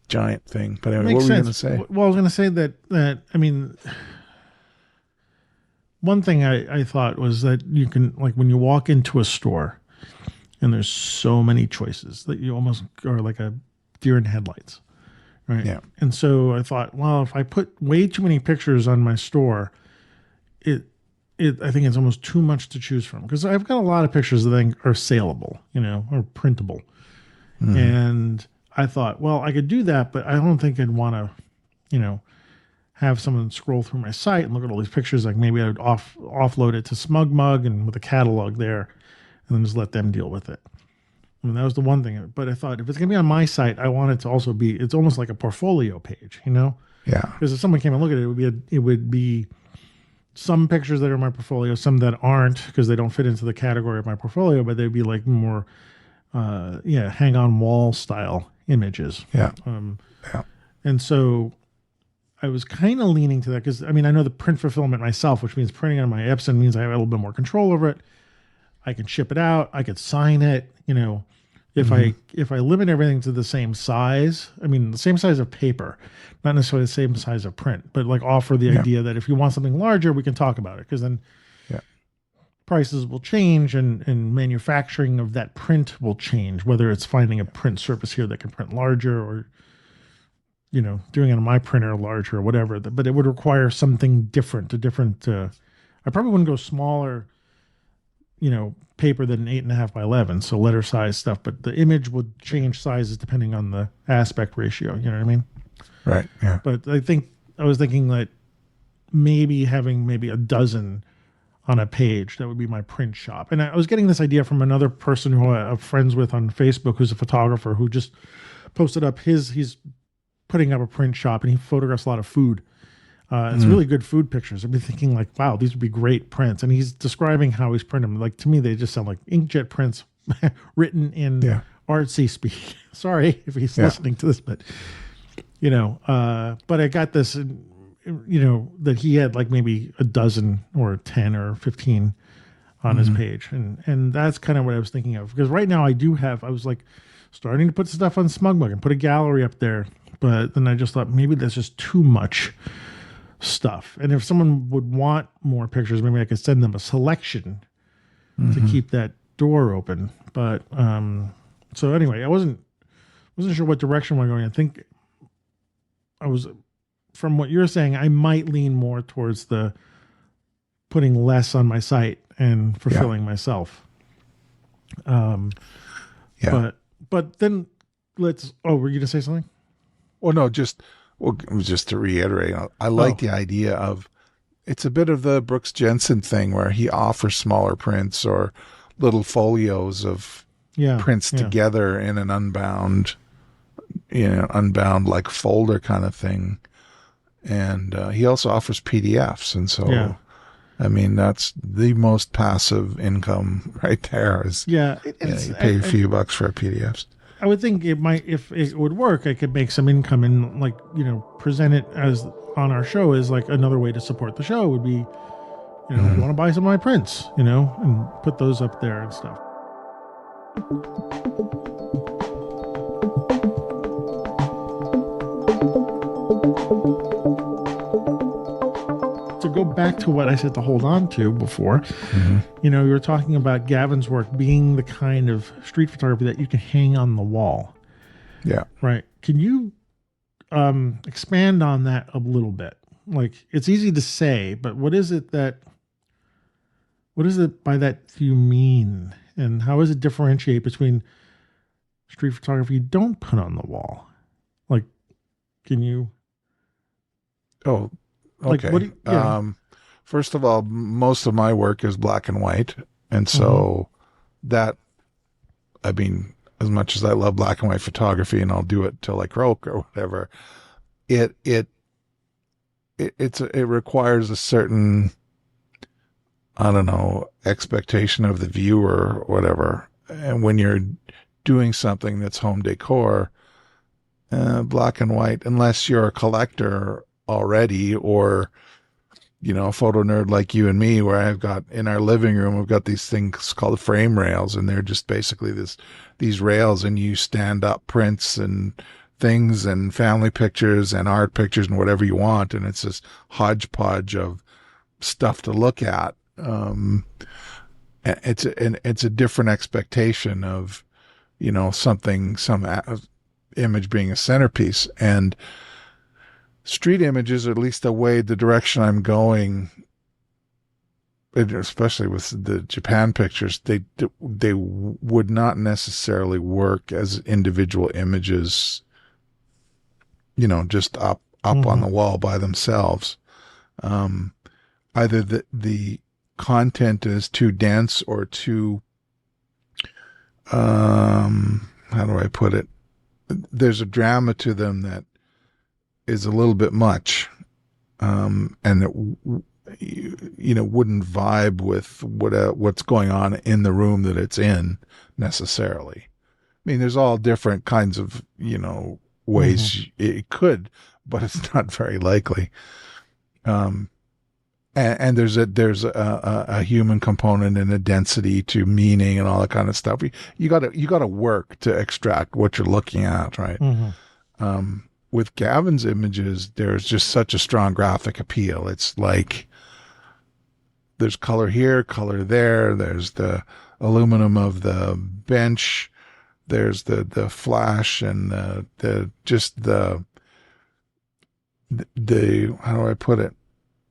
giant thing. But anyway, Makes what were you going to sense. say? Well, I was going to say that I mean, one thing I thought was that you can, like, when you walk into a store and there's so many choices that you almost are like a deer in headlights, right? Yeah. And so I thought, well, if I put way too many pictures on my store, I think it's almost too much to choose from, because I've got a lot of pictures that I think are saleable, or printable. Mm-hmm. And I thought, well, I could do that, but I don't think I'd want to, have someone scroll through my site and look at all these pictures. Like, maybe I would offload it to SmugMug and with a catalog there, and then just let them deal with it. I mean, that was the one thing. But I thought, if it's going to be on my site, I want it to also be, it's almost like a portfolio page, Yeah. Because if someone came and looked at it, it would be some pictures that are in my portfolio, some that aren't, because they don't fit into the category of my portfolio, but they'd be like more, hang on wall style images. Yeah. Yeah. And so I was kind of leaning to that, because I mean, I know the print fulfillment myself, which means printing on my Epson means I have a little bit more control over it. I can ship it out. I could sign it. If I limit everything to the same size, I mean, the same size of paper, not necessarily the same size of print, but like offer the idea that if you want something larger, we can talk about it, because then prices will change, and manufacturing of that print will change, whether it's finding a print surface here that can print larger, or doing it on my printer larger or whatever. But it would require something different, I probably wouldn't go smaller, paper than an 8.5 by 11, so letter size stuff, but the image would change sizes depending on the aspect ratio. You know what I mean? Right. Yeah. But I was thinking that maybe having maybe a dozen on a page, that would be my print shop. And I was getting this idea from another person who I'm friends with on Facebook, who's a photographer, who just posted up he's putting up a print shop, and he photographs a lot of food. It's really good food pictures. I've been thinking like, wow, these would be great prints. And he's describing how he's printed them. Like, to me, they just sound like inkjet prints written in artsy speak. Sorry if he's listening to this, but but I got this, that he had like maybe a dozen or 10 or 15 on his page. And that's kind of what I was thinking of, because right now I was like starting to put stuff on SmugMug and put a gallery up there. But then I just thought maybe that's just too much stuff. And if someone would want more pictures, maybe I could send them a selection to keep that door open. But so anyway, I wasn't sure what direction we're going. I think from what you're saying, I might lean more towards the putting less on my site and fulfilling myself. But then were you gonna say something? Well, no, just to reiterate, I like the idea of, it's a bit of the Brooks Jensen thing where he offers smaller prints or little folios of prints together in an unbound like folder kind of thing. And he also offers PDFs. And so, I mean, that's the most passive income right there is, you pay a few bucks for PDFs. I would think it might, if it would work, I could make some income and present it as on our show as like another way to support the show would be, if you want to buy some of my prints, and put those up there and stuff. To go back to what I said to hold on to before, you were talking about Gavin's work being the kind of street photography that you can hang on the wall. Yeah. Right. Can you expand on that a little bit? Like, it's easy to say, but what is it by that you mean? And how does it differentiate between street photography you don't put on the wall? Like, can you... Oh, okay. Like, first of all, most of my work is black and white. And so that, I mean, as much as I love black and white photography and I'll do it till I croak or whatever, it requires a certain, I don't know, expectation of the viewer or whatever. And when you're doing something that's home decor, black and white, unless you're a collector already, or a photo nerd like you and me, where I've got in our living room, we've got these things called frame rails, and they're just basically these rails, and you stand up prints and things and family pictures and art pictures and whatever you want, and it's this hodgepodge of stuff to look at. It's a different expectation of some image being a centerpiece. And street images, or at least the direction I'm going, especially with the Japan pictures, they would not necessarily work as individual images, just up on the wall by themselves. Either the content is too dense or too, how do I put it? There's a drama to them that is a little bit much, and it wouldn't vibe with what's going on in the room that it's in necessarily. I mean, there's all different kinds of ways it could, but it's not very likely. And there's a human component and a density to meaning and all that kind of stuff. You gotta work to extract what you're looking at, right? With Gavin's images, there's just such a strong graphic appeal. It's like there's color here, color there. There's the aluminum of the bench. There's the flash and the how do I put it?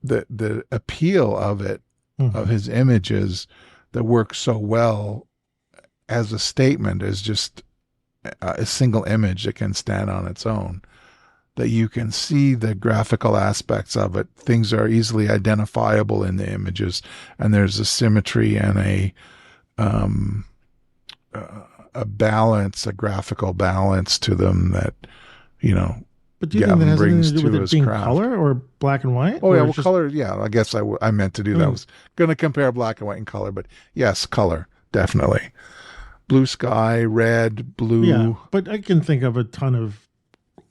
The appeal of it, of his images, that work so well as a statement, as just a single image that can stand on its own, that you can see the graphical aspects of it. Things are easily identifiable in the images, and there's a symmetry and um, a balance, a graphical balance to them that, you know, But do you think that Gavin has anything brings to do with to it his being craft. color or black and white? Oh yeah, Or well, just, color. Yeah, I guess I meant to do that. I was going to compare black and white and color, but yes, color definitely. Blue sky, red, yeah. blue. But I can think of a ton of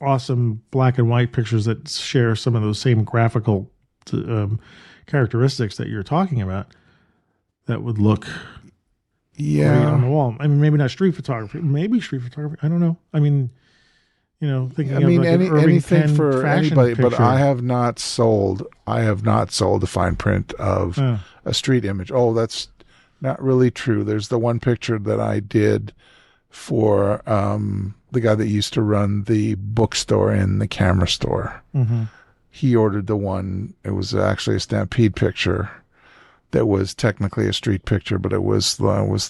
awesome black and white pictures that share some of those same graphical characteristics that you're talking about. That would look great on Yeah, the wall. I mean, maybe not street photography, maybe street photography. I don't know. I mean, I thinking of mean like an Irving anything Penn for fashion anybody, but I picture. have not sold. I have not sold a fine print of Uh, a street image. Oh, that's not really true. There's the one picture that I did for the guy that used to run the bookstore and the camera store. mm-hmm. He ordered the one. It was actually a Stampede picture that was technically a street picture, but it was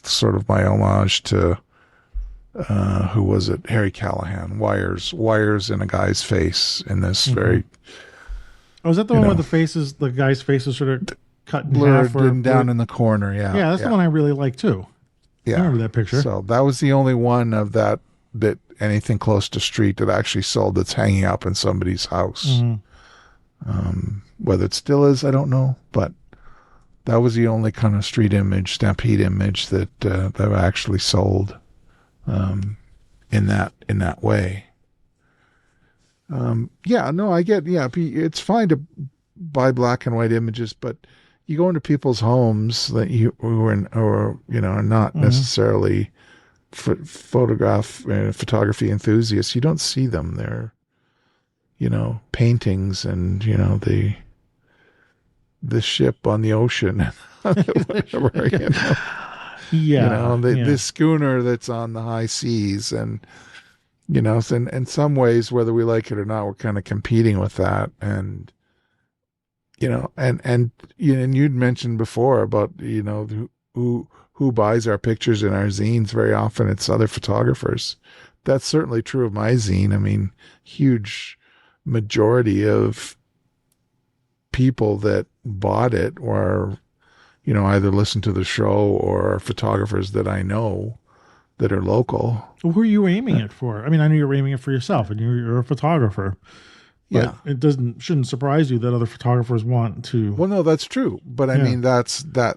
sort of my homage to who was it? Harry Callahan. Wires in a guy's face in this very Oh, is that the one where the guy's face is sort of cut in half? blurred and down in the corner. Yeah, yeah, that's the one I really like too. Yeah, I remember that picture. So that was the only one of that anything close to street that actually sold that's hanging up in somebody's house. Mm-hmm. Whether it still is, I don't know, but that was the only kind of street image, Stampede image that I actually sold in that way. Yeah, no, I get. Yeah, it's fine to buy black and white images, but you go into people's homes that are not necessarily photography enthusiasts. You don't see them. They're paintings and the ship on the ocean, whatever. Yeah, the schooner that's on the high seas, and in some ways, whether we like it or not, we're kind of competing with that. And and you'd mentioned before about who buys our pictures in our zines. Very often it's other photographers. That's certainly true of my zine. I mean, huge majority of people that bought it were either listen to the show or photographers that I know that are local. Well, who are you aiming it for? I mean, I know you're aiming it for yourself, and you're a photographer. But Yeah, it shouldn't surprise you that other photographers want to. well, no, that's true, but I mean that's the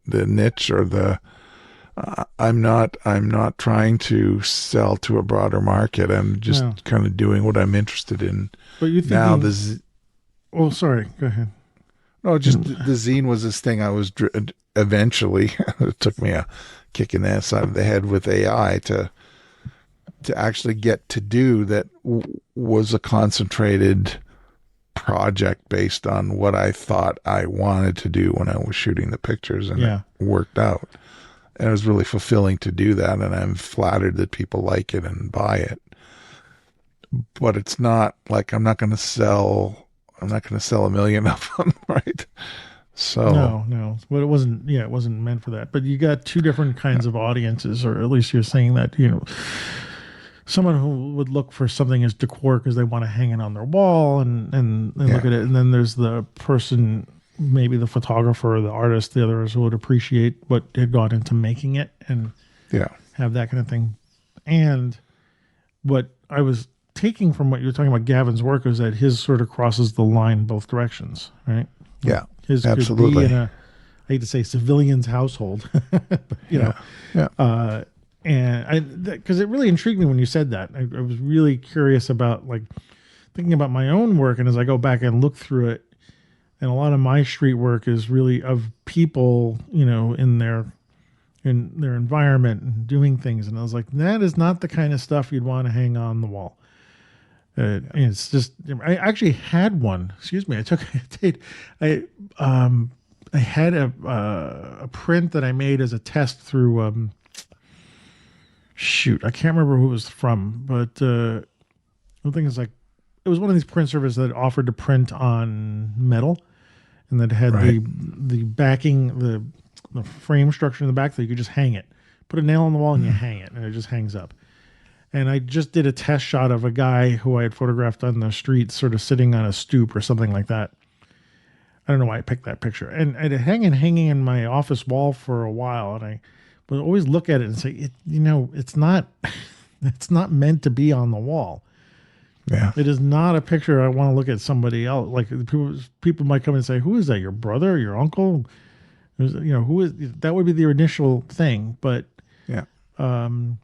niche or the. I'm not trying to sell to a broader market. I'm just kind of doing what I'm interested in. But you think now oh, sorry. Go ahead. No, just the zine was this thing I was eventually. It took me a kick in the side of the head with AI to actually get to do that was a concentrated project based on what I thought I wanted to do when I was shooting the pictures, and it worked out. And it was really fulfilling to do that, and I'm flattered that people like it and buy it. But it's not like I'm not going to sell a million of them, right? So no, but it wasn't meant for that. But you got two different kinds of audiences, or at least you're saying that someone who would look for something as decor because they want to hang it on their wall and look at it, and then there's the person, maybe the photographer or the artist, the others who would appreciate what had gone into making it and have that kind of thing. And what I was taking from what you were talking about Gavin's work is that his sort of crosses the line both directions, right? Yeah, his absolutely. Could be in I hate to say civilian's household, and because it really intrigued me when you said that. I was really curious about thinking about my own work, and as I go back and look through it, and a lot of my street work is really of people, in their environment and doing things, and I was like, that is not the kind of stuff you'd want to hang on the wall. It's just, I actually had one. Excuse me. I had a print that I made as a test through. I can't remember who it was from, but the thing is, it was one of these print services that offered to print on metal, and that had the backing, frame structure in the back that you could just hang it. Put a nail on the wall and you hang it, and it just hangs up. And I just did a test shot of a guy who I had photographed on the street, sort of sitting on a stoop or something like that. I don't know why I picked that picture. And I'd hanging in my office wall for a while, and I would always look at it and say, it's not it's not meant to be on the wall. Yeah. It is not a picture I want to look at somebody else. Like people might come and say, "Who is that? Your brother? Your uncle?" Who is that? Would be the initial thing, but yeah. And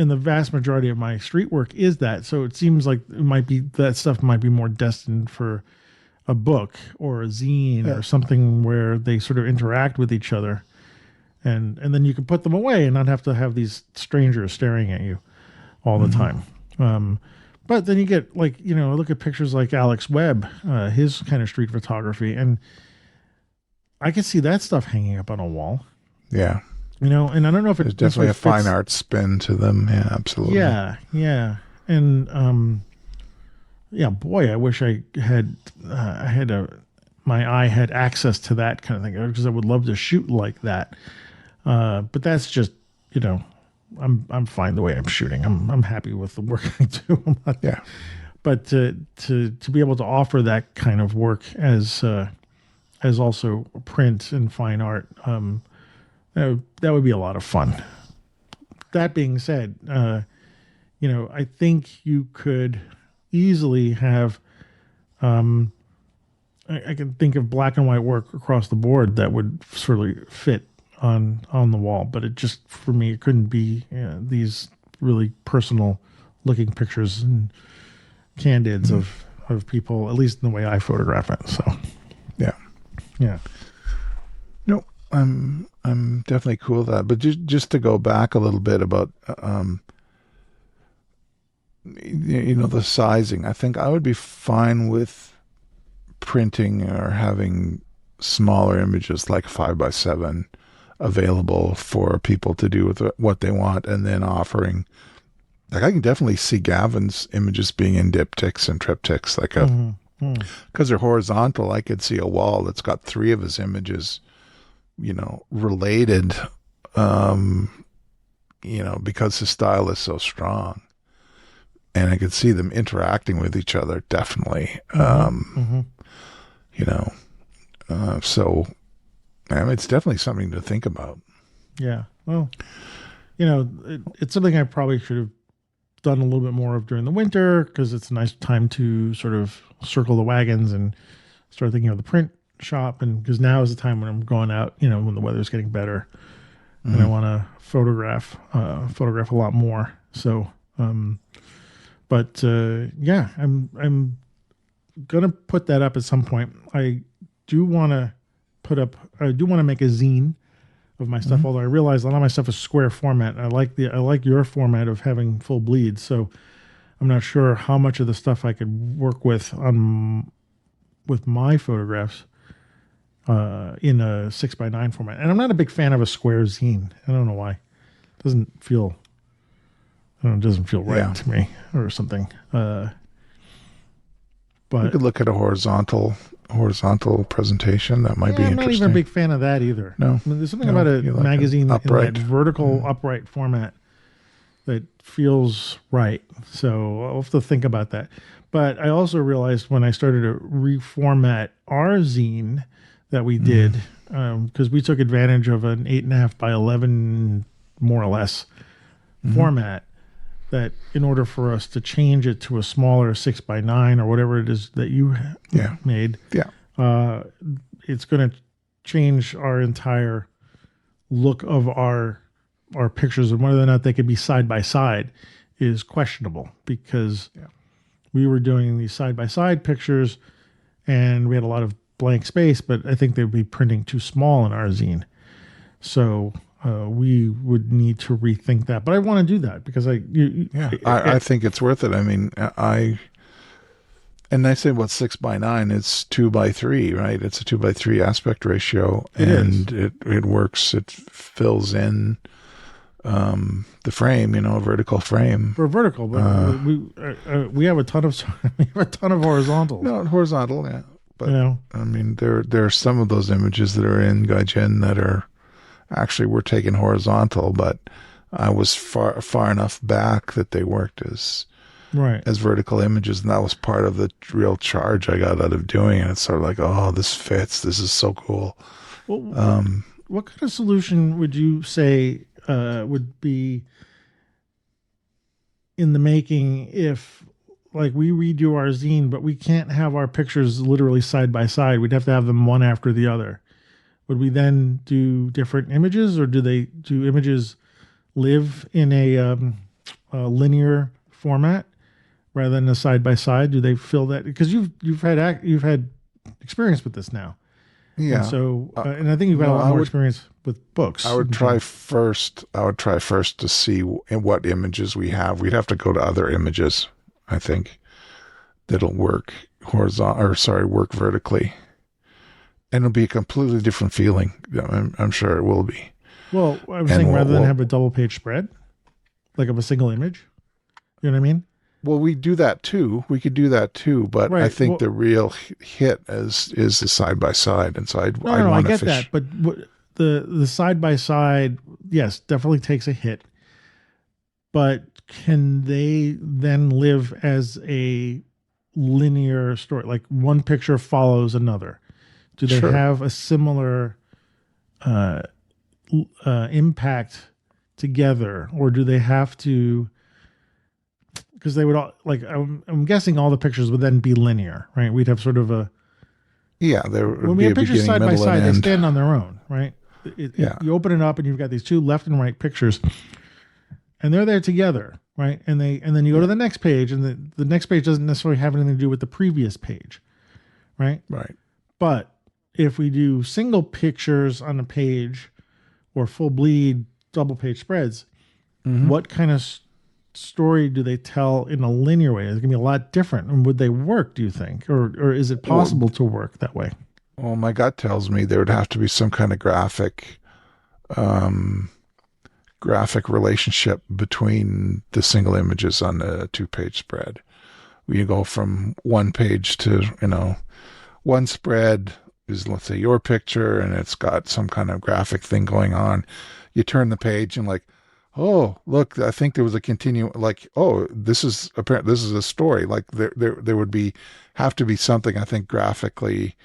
the vast majority of my street work is that. So it seems like that stuff might be more destined for a book or a zine or something where they sort of interact with each other, and then you can put them away and not have to have these strangers staring at you all the time. But then you get look at pictures like Alex Webb, his kind of street photography, and I can see that stuff hanging up on a wall. Yeah. And I don't know if there's definitely a fine art spin to them. Yeah, absolutely. Yeah. And boy, I wish I had my eye had access to that kind of thing, because I would love to shoot like that. But that's just, I'm fine the way I'm shooting. I'm happy with the work I do. But to be able to offer that kind of work as also print and fine art, that would be a lot of fun. That being said, I think you could easily have, I can think of black and white work across the board that would sort of fit on the wall, but it just, for me, it couldn't be these really personal looking pictures and candids of people, at least in the way I photograph it. So, yeah. No, I'm definitely cool with that. But just to go back a little bit about, the sizing, I think I would be fine with printing or having smaller images like 5x7 available for people to do with what they want, and then offering, like, I can definitely see Gavin's images being in diptychs and triptychs, like because they're horizontal. I could see a wall that's got 3 of his images, related, because his style is so strong, and I could see them interacting with each other, definitely. So it's definitely something to think about. Yeah. Well, it's something I probably should have done a little bit more of during the winter, because it's a nice time to sort of circle the wagons and start thinking of the print shop. And because now is the time when I'm going out, when the weather's getting better, and I want to photograph a lot more. So, I'm going to put that up at some point. I do want to make a zine of my stuff, although I realize a lot of my stuff is square format. And I like your format of having full bleeds. So I'm not sure how much of the stuff I could work with my photographs in a 6x9 format. And I'm not a big fan of a square zine. I don't know why. It doesn't feel right to me or something. But you could look at a horizontal presentation. That might be interesting. I'm not even a big fan of that either. No. I mean, there's something about a magazine in that vertical upright format that feels right. So I'll have to think about that. But I also realized when I started to reformat our zine that we did, because we took advantage of an 8.5 by 11, more or less, format, that in order for us to change it to a smaller 6x9 or whatever it is that you made, it's going to change our entire look of our pictures, and whether or not they could be side by side is questionable, because we were doing these side by side pictures and we had a lot of blank space, but I think they would be printing too small in our zine. So we would need to rethink that, but I want to do that because I think it's worth it. I mean, I say about 6x9, it's 2x3, right? It's a 2x3 aspect ratio, it works. It fills in the frame, a vertical frame. For vertical, but we have a ton of horizontals. No, horizontal, yeah. But I mean, there are some of those images that are in Gaijin that are actually were taken horizontal, but I was far enough back that they worked as Right. vertical images, and that was part of the real charge I got out of doing it. It's sort of like, oh, this fits. This is so cool. Well, what kind of solution would you say would be in the making if, like, we redo our zine, but we can't have our pictures literally side by side? We'd have to have them one after the other. Would we then do different images, or do images live in a linear format rather than a side by side? Do they fill that? Because you've had experience with this now. Yeah. And so, and I think you've got a lot more experience with books. I would try first to see in what images we have. We'd have to go to other images, I think, that'll work work vertically. And it'll be a completely different feeling. I'm sure it will be. Well, I was saying rather than have a double page spread, like of a single image. You know what I mean? Well, we do that too. We could do that too, but right. I think the real hit is the side by side, and so I get that. But the side by side, yes, definitely takes a hit. But can they then live as a linear story, like one picture follows another? Do they have a similar impact together, or do they have to? Because they would all, like, I'm guessing all the pictures would then be linear, right? We'd have sort of a there would when we have pictures side by side, they stand on their own, right? You open it up and you've got these two left and right pictures, and they're there together, right? And then you go to the next page, and the next page doesn't necessarily have anything to do with the previous page, right? Right. But if we do single pictures on a page or full bleed double page spreads, what kind of story do they tell in a linear way? It's going to be a lot different. And would they work, do you think? Or is it possible to work that way? Well, my gut tells me there would have to be some kind of graphic relationship between the single images on the 2-page spread. You go from one page to, one spread is, let's say, your picture, and it's got some kind of graphic thing going on. You turn the page and, like, oh, look, I think there was a like, oh, this is a story. Like there would have to be something, I think, graphically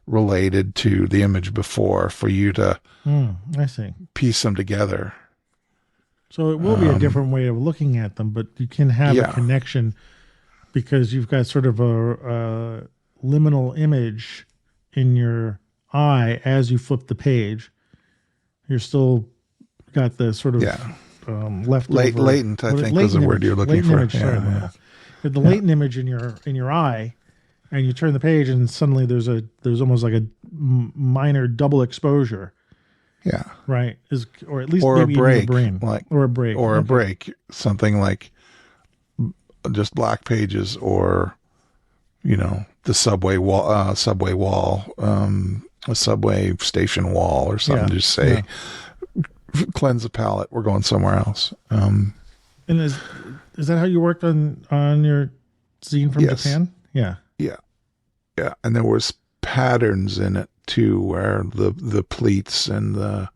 related to the image before for you to I see. Piece them together. So it will be a different way of looking at them, but you can have a connection because you've got sort of a liminal image in your eye as you flip the page. You're still got the sort of left latent, I think, is the word you're looking for. Image, the latent image in your eye, and you turn the page, and suddenly there's almost like a minor double exposure. Yeah. Right. Or at least or maybe a break, even the brain. Or a break. Something like just black pages, or the subway wall, a subway station wall, or something. Just say. Cleanse the palette. We're going somewhere else. And is that how you worked on your zine from Japan? Yeah. And there was patterns in it too, where the pleats and the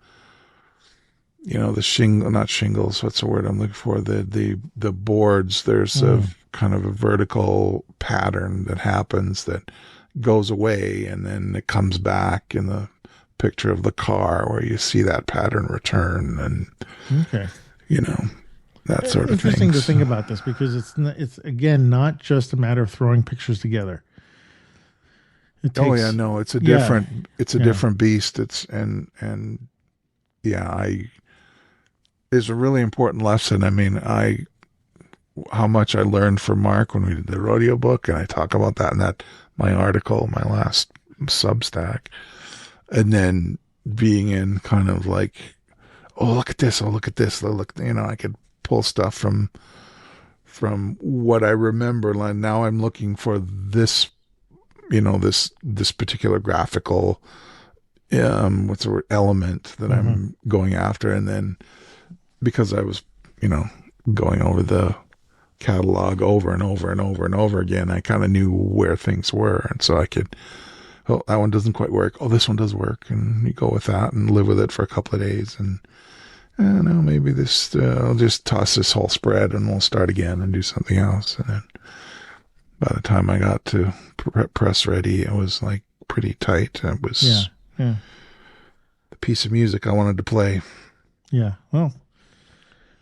not shingles. What's the word I'm looking for? The boards. There's a kind of a vertical pattern that happens that goes away, and then it comes back in the picture of the car where you see that pattern return, and that sort of thing. Interesting to think about this, because it's again not just a matter of throwing pictures together. It's a different beast. It's a really important lesson. I mean, how much I learned from Mark when we did the rodeo book, and I talk about that in my article, my last Substack. And then being in kind of like, oh, look at this. Oh, look at this. Look, I could pull stuff from what I remember. Like, now I'm looking for this, this particular graphical, what's the word, element that I'm going after. And then because I was, going over the catalog over and over and over and over again, I kind of knew where things were. And so I could, oh, that one doesn't quite work. Oh, this one does work. And you go with that and live with it for a couple of days. And I don't know, maybe this, I'll just toss this whole spread and we'll start again and do something else. And then by the time I got to press ready, it was like pretty tight. It was the piece of music I wanted to play. Yeah. Well,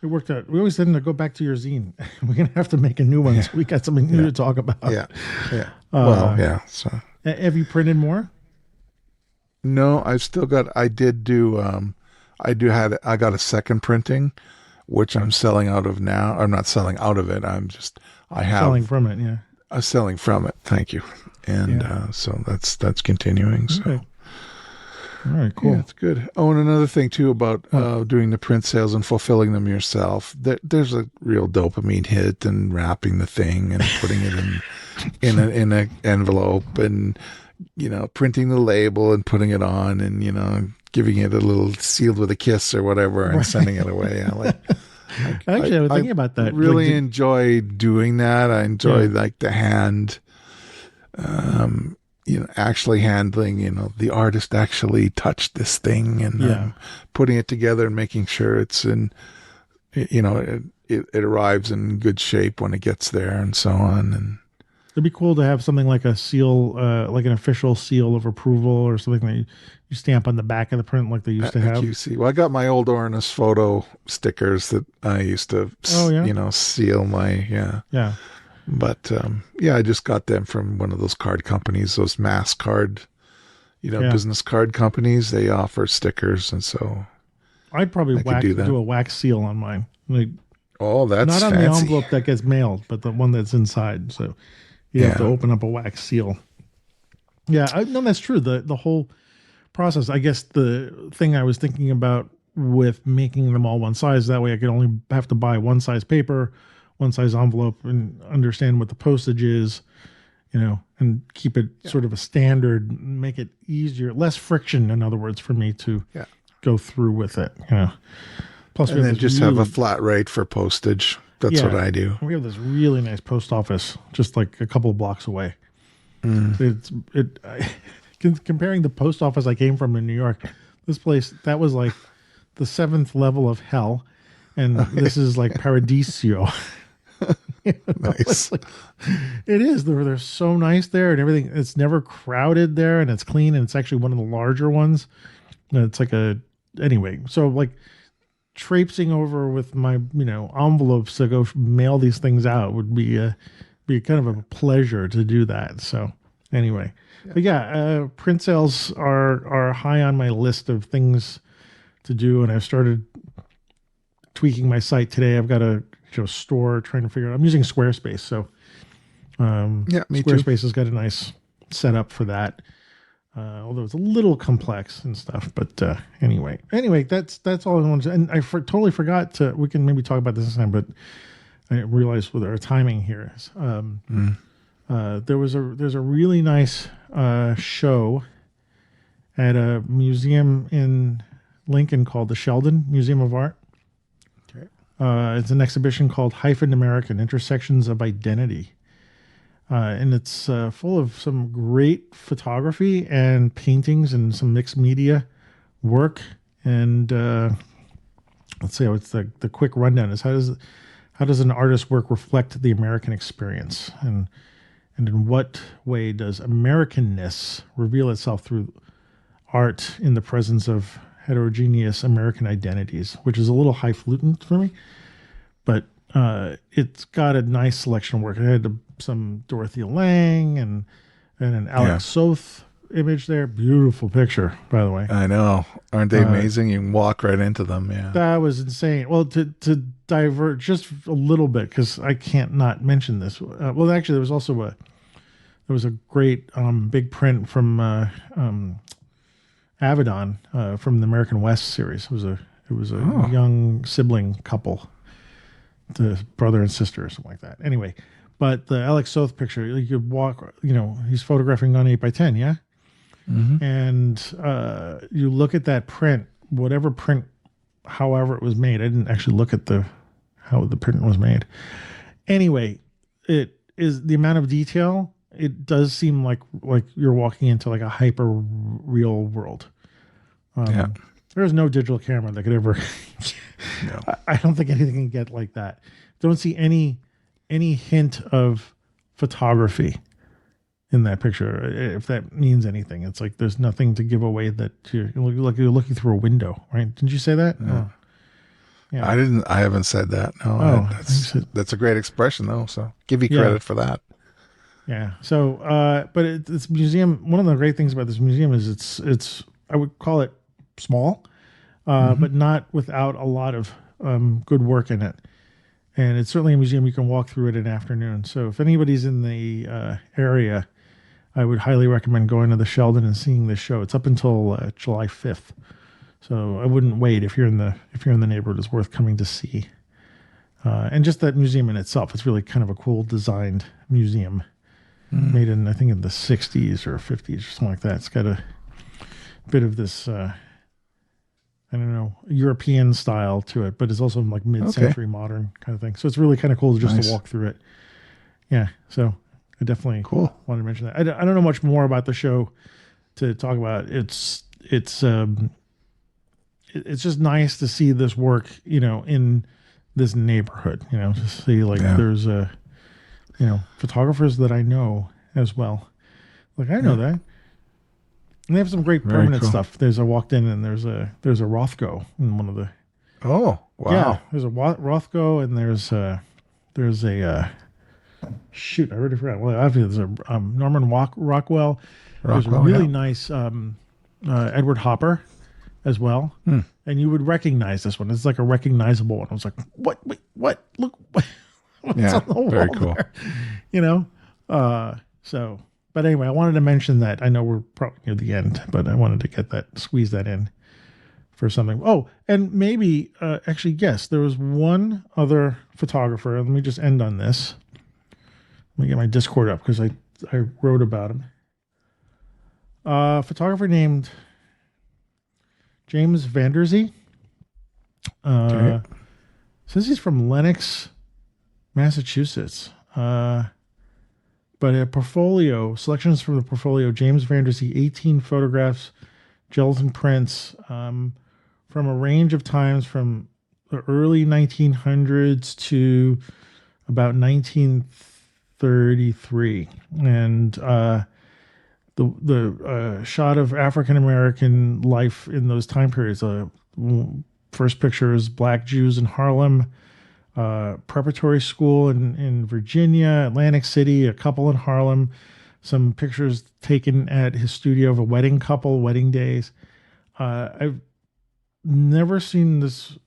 it worked out. We always tend to go back to your zine. We're going to have to make a new one. So we got something new to talk about. Yeah. Yeah. Well, yeah. So have you printed more? No, I've still got, I got a second printing, which I'm selling out of now. I'm not selling out of it. Selling from it. Yeah. Selling from it. Thank you. And, so that's continuing. So. Okay. All right, cool. Yeah, it's good. Oh, and another thing too about doing the print sales and fulfilling them yourself. There's a real dopamine hit in wrapping the thing and putting it in an envelope and printing the label and putting it on and giving it a little sealed with a kiss or whatever and sending it away. Actually, I was thinking about that. Really enjoy doing that. I enjoy like the hand. Actually handling, the artist actually touched this thing and putting it together and making sure it's in, it arrives in good shape when it gets there and so on. And it'd be cool to have something like a seal, like an official seal of approval or something that you stamp on the back of the print like they used to have. QC. Well, I got my old Ornis photo stickers that I used to, seal my, Yeah. But, I just got them from one of those card companies, those mass card, business card companies. They offer stickers. And so I'd probably do a wax seal on mine. Like, that's not on fancy. the envelope that gets mailed, but the one that's inside. So you have to open up a wax seal. Yeah, no, that's true. The whole process, I guess the thing I was thinking about with making them all one size, that way I could only have to buy one size paper, one size envelope, and understand what the postage is, and keep it sort of a standard, make it easier, less friction, in other words, for me to go through with it. Plus, and then just have a flat rate for postage. That's what I do. We have this really nice post office just like a couple of blocks away. Comparing the post office I came from in New York, this place, that was like the 7th level of hell. And this is like Paradiso. Nice. It is. They're so nice there and everything. It's never crowded there and it's clean. And it's actually one of the larger ones. It's like anyway. So like traipsing over with my, envelopes to go mail these things out would be kind of a pleasure to do that. So anyway, but print sales are high on my list of things to do. And I've started tweaking my site today. I've got a store trying to figure out. I'm using Squarespace, so me Squarespace too. has got a nice setup for that. Although it's a little complex and stuff, but anyway, that's all I wanted to. And I totally forgot to. We can maybe talk about this time, but I realized with our timing here is there's a really nice show at a museum in Lincoln called the Sheldon Museum of Art. It's an exhibition called Hyphen American Intersections of Identity. And it's full of some great photography and paintings and some mixed media work. And let's see, what's the quick rundown is how does an artist's work reflect the American experience? And in what way does Americanness reveal itself through art in the presence of heterogeneous American identities, which is a little highfalutin for me, but it's got a nice selection of work. I had some Dorothea Lange and an Alex Soth image there. Beautiful picture, by the way. I know. Aren't they amazing? You can walk right into them. Yeah. That was insane. Well, to divert just a little bit, because I can't not mention this. Well, actually, there was also a great big print from Avedon from the American West series. It was a young sibling couple, the brother and sister or something like that. Anyway, but the Alex Soth picture, you could walk, he's photographing on 8x10, yeah? Mm-hmm. And you look at that print, whatever print, however it was made. I didn't actually look at how the print was made. Anyway, it is the amount of detail it does seem like you're walking into like a hyper real world. There's no digital camera that could ever. No. I don't think anything can get like that. Don't see any hint of photography in that picture. If that means anything, it's like there's nothing to give away that you're looking through a window, right? Didn't you say that? Yeah. Oh. Yeah. I haven't said that. No, that's a great expression though. So give you credit for that. Yeah. So, but this museum, one of the great things about this museum is it's I would call it small, but not without a lot of good work in it. And it's certainly a museum you can walk through it in an afternoon. So if anybody's in the area, I would highly recommend going to the Sheldon and seeing this show. It's up until July 5th. So I wouldn't wait if you're in the neighborhood. It's worth coming to see. And just that museum in itself, it's really kind of a cool designed museum, made in, I think, in the 60s or 50s or something like that. It's got a bit of this, I don't know, European style to it, but it's also like mid-century modern kind of thing. So it's really kind of cool just to walk through it. Yeah, so I definitely wanted to mention that. I don't know much more about the show to talk about. It's just nice to see this work, in this neighborhood, to see there's photographers that I know as well. Like I know that. And they have some great permanent stuff. I walked in and there's a Rothko in one of the. Oh, wow. Yeah, there's a Rothko and there's a shoot, I already forgot. Well, obviously there's a Norman Rockwell. There's a really nice Edward Hopper as well. And you would recognize this one. It's like a recognizable one. I was like, what? Wait, what? Look, what's on the wall very cool. There? So, but anyway, I wanted to mention that. I know we're probably near the end, but I wanted to squeeze that in for something. Oh, and maybe, actually, yes, there was one other photographer. Let me just end on this. Let me get my Discord up because I wrote about him. Photographer named James Vanderzee. Says he's from Lenox, Massachusetts. But a portfolio, selections from the portfolio, James Vanderzee, 18 photographs, gelatin prints, from a range of times from the early 1900s to about 1933. And the shot of African-American life in those time periods. First picture is Black Jews in Harlem, preparatory school in Virginia, Atlantic City, a couple in Harlem, some pictures taken at his studio of a wedding couple, wedding days. I've never seen this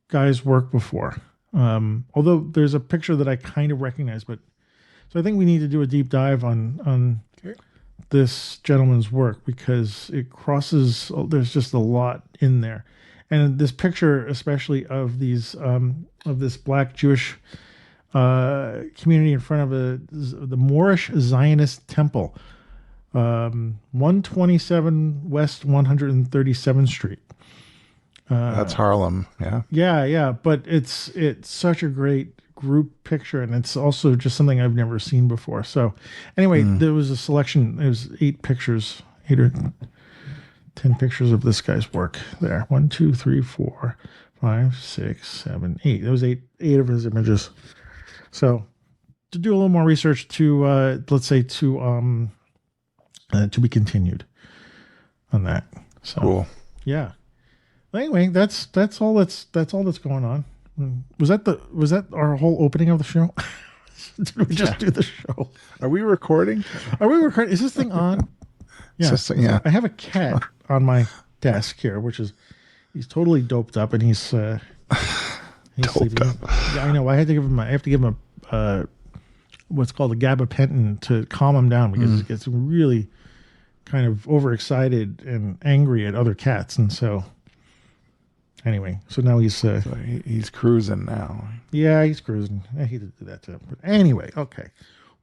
guy's work before, although there's a picture that I kind of recognize. But so I think we need to do a deep dive on this gentleman's work because it crosses. There's just a lot in there. And this picture, especially of these of this Black Jewish community in front of the Moorish Zionist temple, 127 West 137th Street. That's Harlem, yeah. Yeah. But it's such a great group picture, and it's also just something I've never seen before. So, anyway, there was a selection. It was 8 pictures, 8 or 10 pictures of this guy's work there. 1, 2, 3, 4, 5, 6, 7, 8. There was eight of his images. So to do a little more research to let's say to be continued on that. So cool. Yeah. Anyway, that's all that's going on. Was that our whole opening of the show? Did we just do the show? Are we recording? Is this thing on? Yeah. Yeah. I have a cat on my desk here, he's totally doped up and he's doped sleeping. Up. Yeah, I know. I have to give him a what's called a gabapentin to calm him down because he gets really kind of overexcited and angry at other cats. And so anyway, so now he's cruising now. Yeah, he's cruising. I hate to do that to him. But anyway, okay.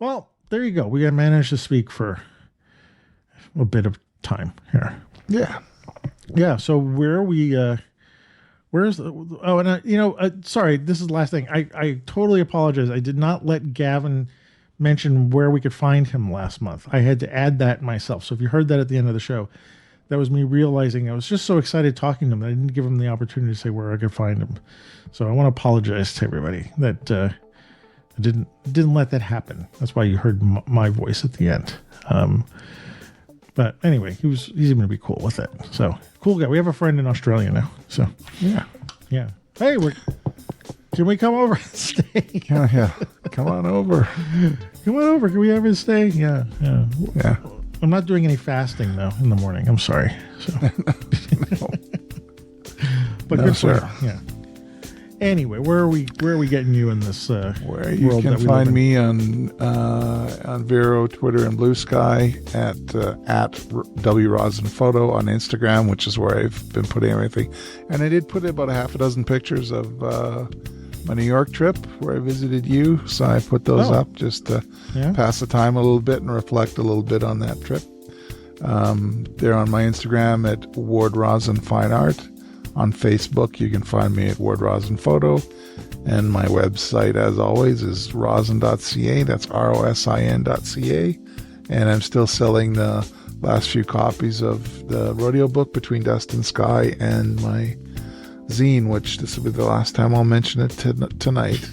Well, there you go. We managed to speak for a bit of time here. Yeah. So where we sorry, this is the last thing. I totally apologize. I did not let Gavin mention where we could find him last month. I had to add that myself. So if you heard that at the end of the show, that was me realizing I was just so excited talking to him that I didn't give him the opportunity to say where I could find him. So I want to apologize to everybody that I didn't let that happen. That's why you heard my voice at the end. But anyway, he's going to be cool with it. So cool guy. We have a friend in Australia now. So yeah. Hey, can we come over and stay? Yeah. Come on over. Come on over. Can we have his stay? Yeah. I'm not doing any fasting though in the morning. I'm sorry. So. No. But no, good sir. for you. Yeah. Anyway, where are we getting you in this where you world can that we find live in? me on Vero, Twitter, and Blue Sky at W Rosin Photo on Instagram, which is where I've been putting everything. And I did put about a half a dozen pictures of my New York trip where I visited you. So I put those up just to pass the time a little bit and reflect a little bit on that trip. They're on my Instagram at Ward Rosin Fine Art. On Facebook, you can find me at Ward Rosin Photo. And my website, as always, is rosin.ca. That's rosin.ca. And I'm still selling the last few copies of the rodeo book, Between Dust and Sky, and my zine, which this will be the last time I'll mention it tonight.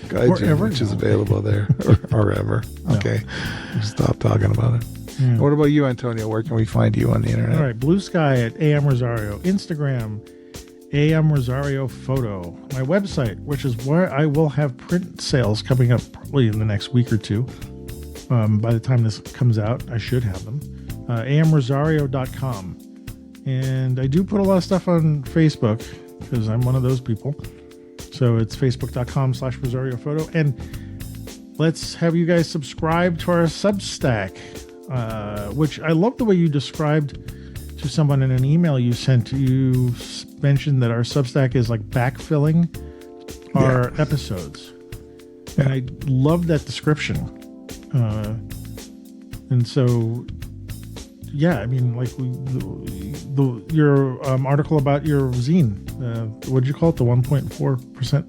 Gaijin, which is available there or ever. Okay. Stop talking about it. Yeah. What about you, Antonio? Where can we find you on the internet? All right, Blue Sky at AM Rosario, Instagram, AM Rosario Photo, my website, which is where I will have print sales coming up probably in the next week or two. By the time this comes out, I should have them. amrosario.com. And I do put a lot of stuff on Facebook because I'm one of those people. So it's facebook.com/Rosario Photo. And let's have you guys subscribe to our Substack. Which I love the way you described to someone in an email you sent. You mentioned that our Substack is like backfilling our episodes. And I love that description. And so, I mean, like your article about your zine, what did you call it? The 1.4%?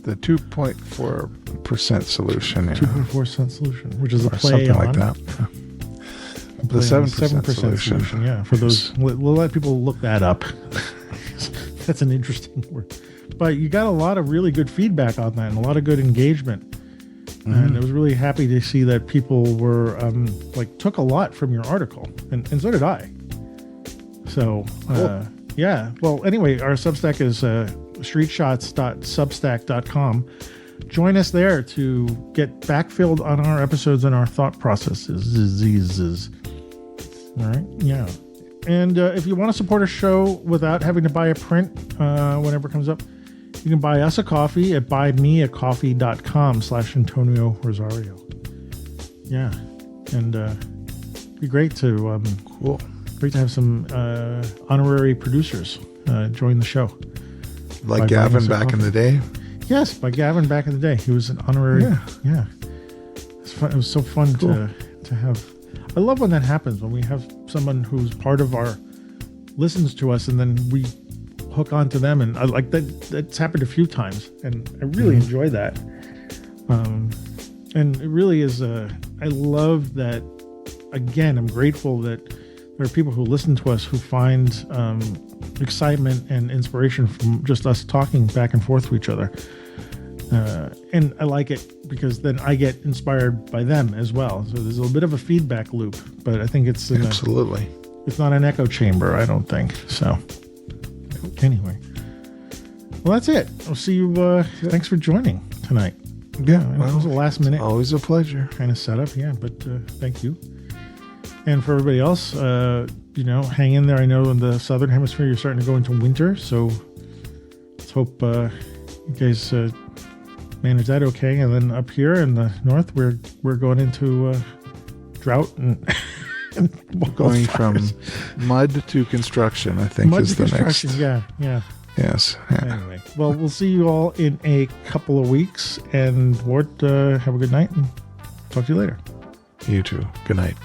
The 2.4% solution. 2.4% solution, which is a play something on like that. The 7% solution. Yeah, for those, we'll let people look that up. That's an interesting word. But you got a lot of really good feedback on that and a lot of good engagement. Mm-hmm. And I was really happy to see that people were took a lot from your article, and so did I. So cool. Well, anyway, our Substack is streetshots.substack.com. Join us there to get backfilled on our episodes and our thought processes. All right, yeah. And if you want to support a show without having to buy a print whenever it comes up, you can buy us a coffee at buymeacoffee.com/Antonio Rosario. Yeah, and it'd be great to great to have some honorary producers join the show. Like Gavin back in the day. Yes, by Gavin back in the day. He was an honorary. Yeah. It's fun. It was so fun to have. I love when that happens, when we have someone who's part of our listens to us and then we hook on to them. And I like that. That's happened a few times and I really enjoy that. And it really is I love that. Again, I'm grateful that there are people who listen to us who find excitement and inspiration from just us talking back and forth to each other. And I like it because then I get inspired by them as well. So there's a bit of a feedback loop, but I think it's absolutely. It's not an echo chamber, I don't think. So anyway, well, that's it. I'll see you. Thanks for joining tonight. Yeah, it was a last minute. Always a pleasure. Kind of setup, yeah. But thank you. And for everybody else, hang in there. I know in the southern hemisphere you're starting to go into winter, so let's hope you guys manage that okay. And then up here in the north, we're going into drought and going from mud to construction. I think is the next. Yeah. Yes. Yeah. Anyway, well, we'll see you all in a couple of weeks. And Ward, have a good night, and talk to you later. You too. Good night.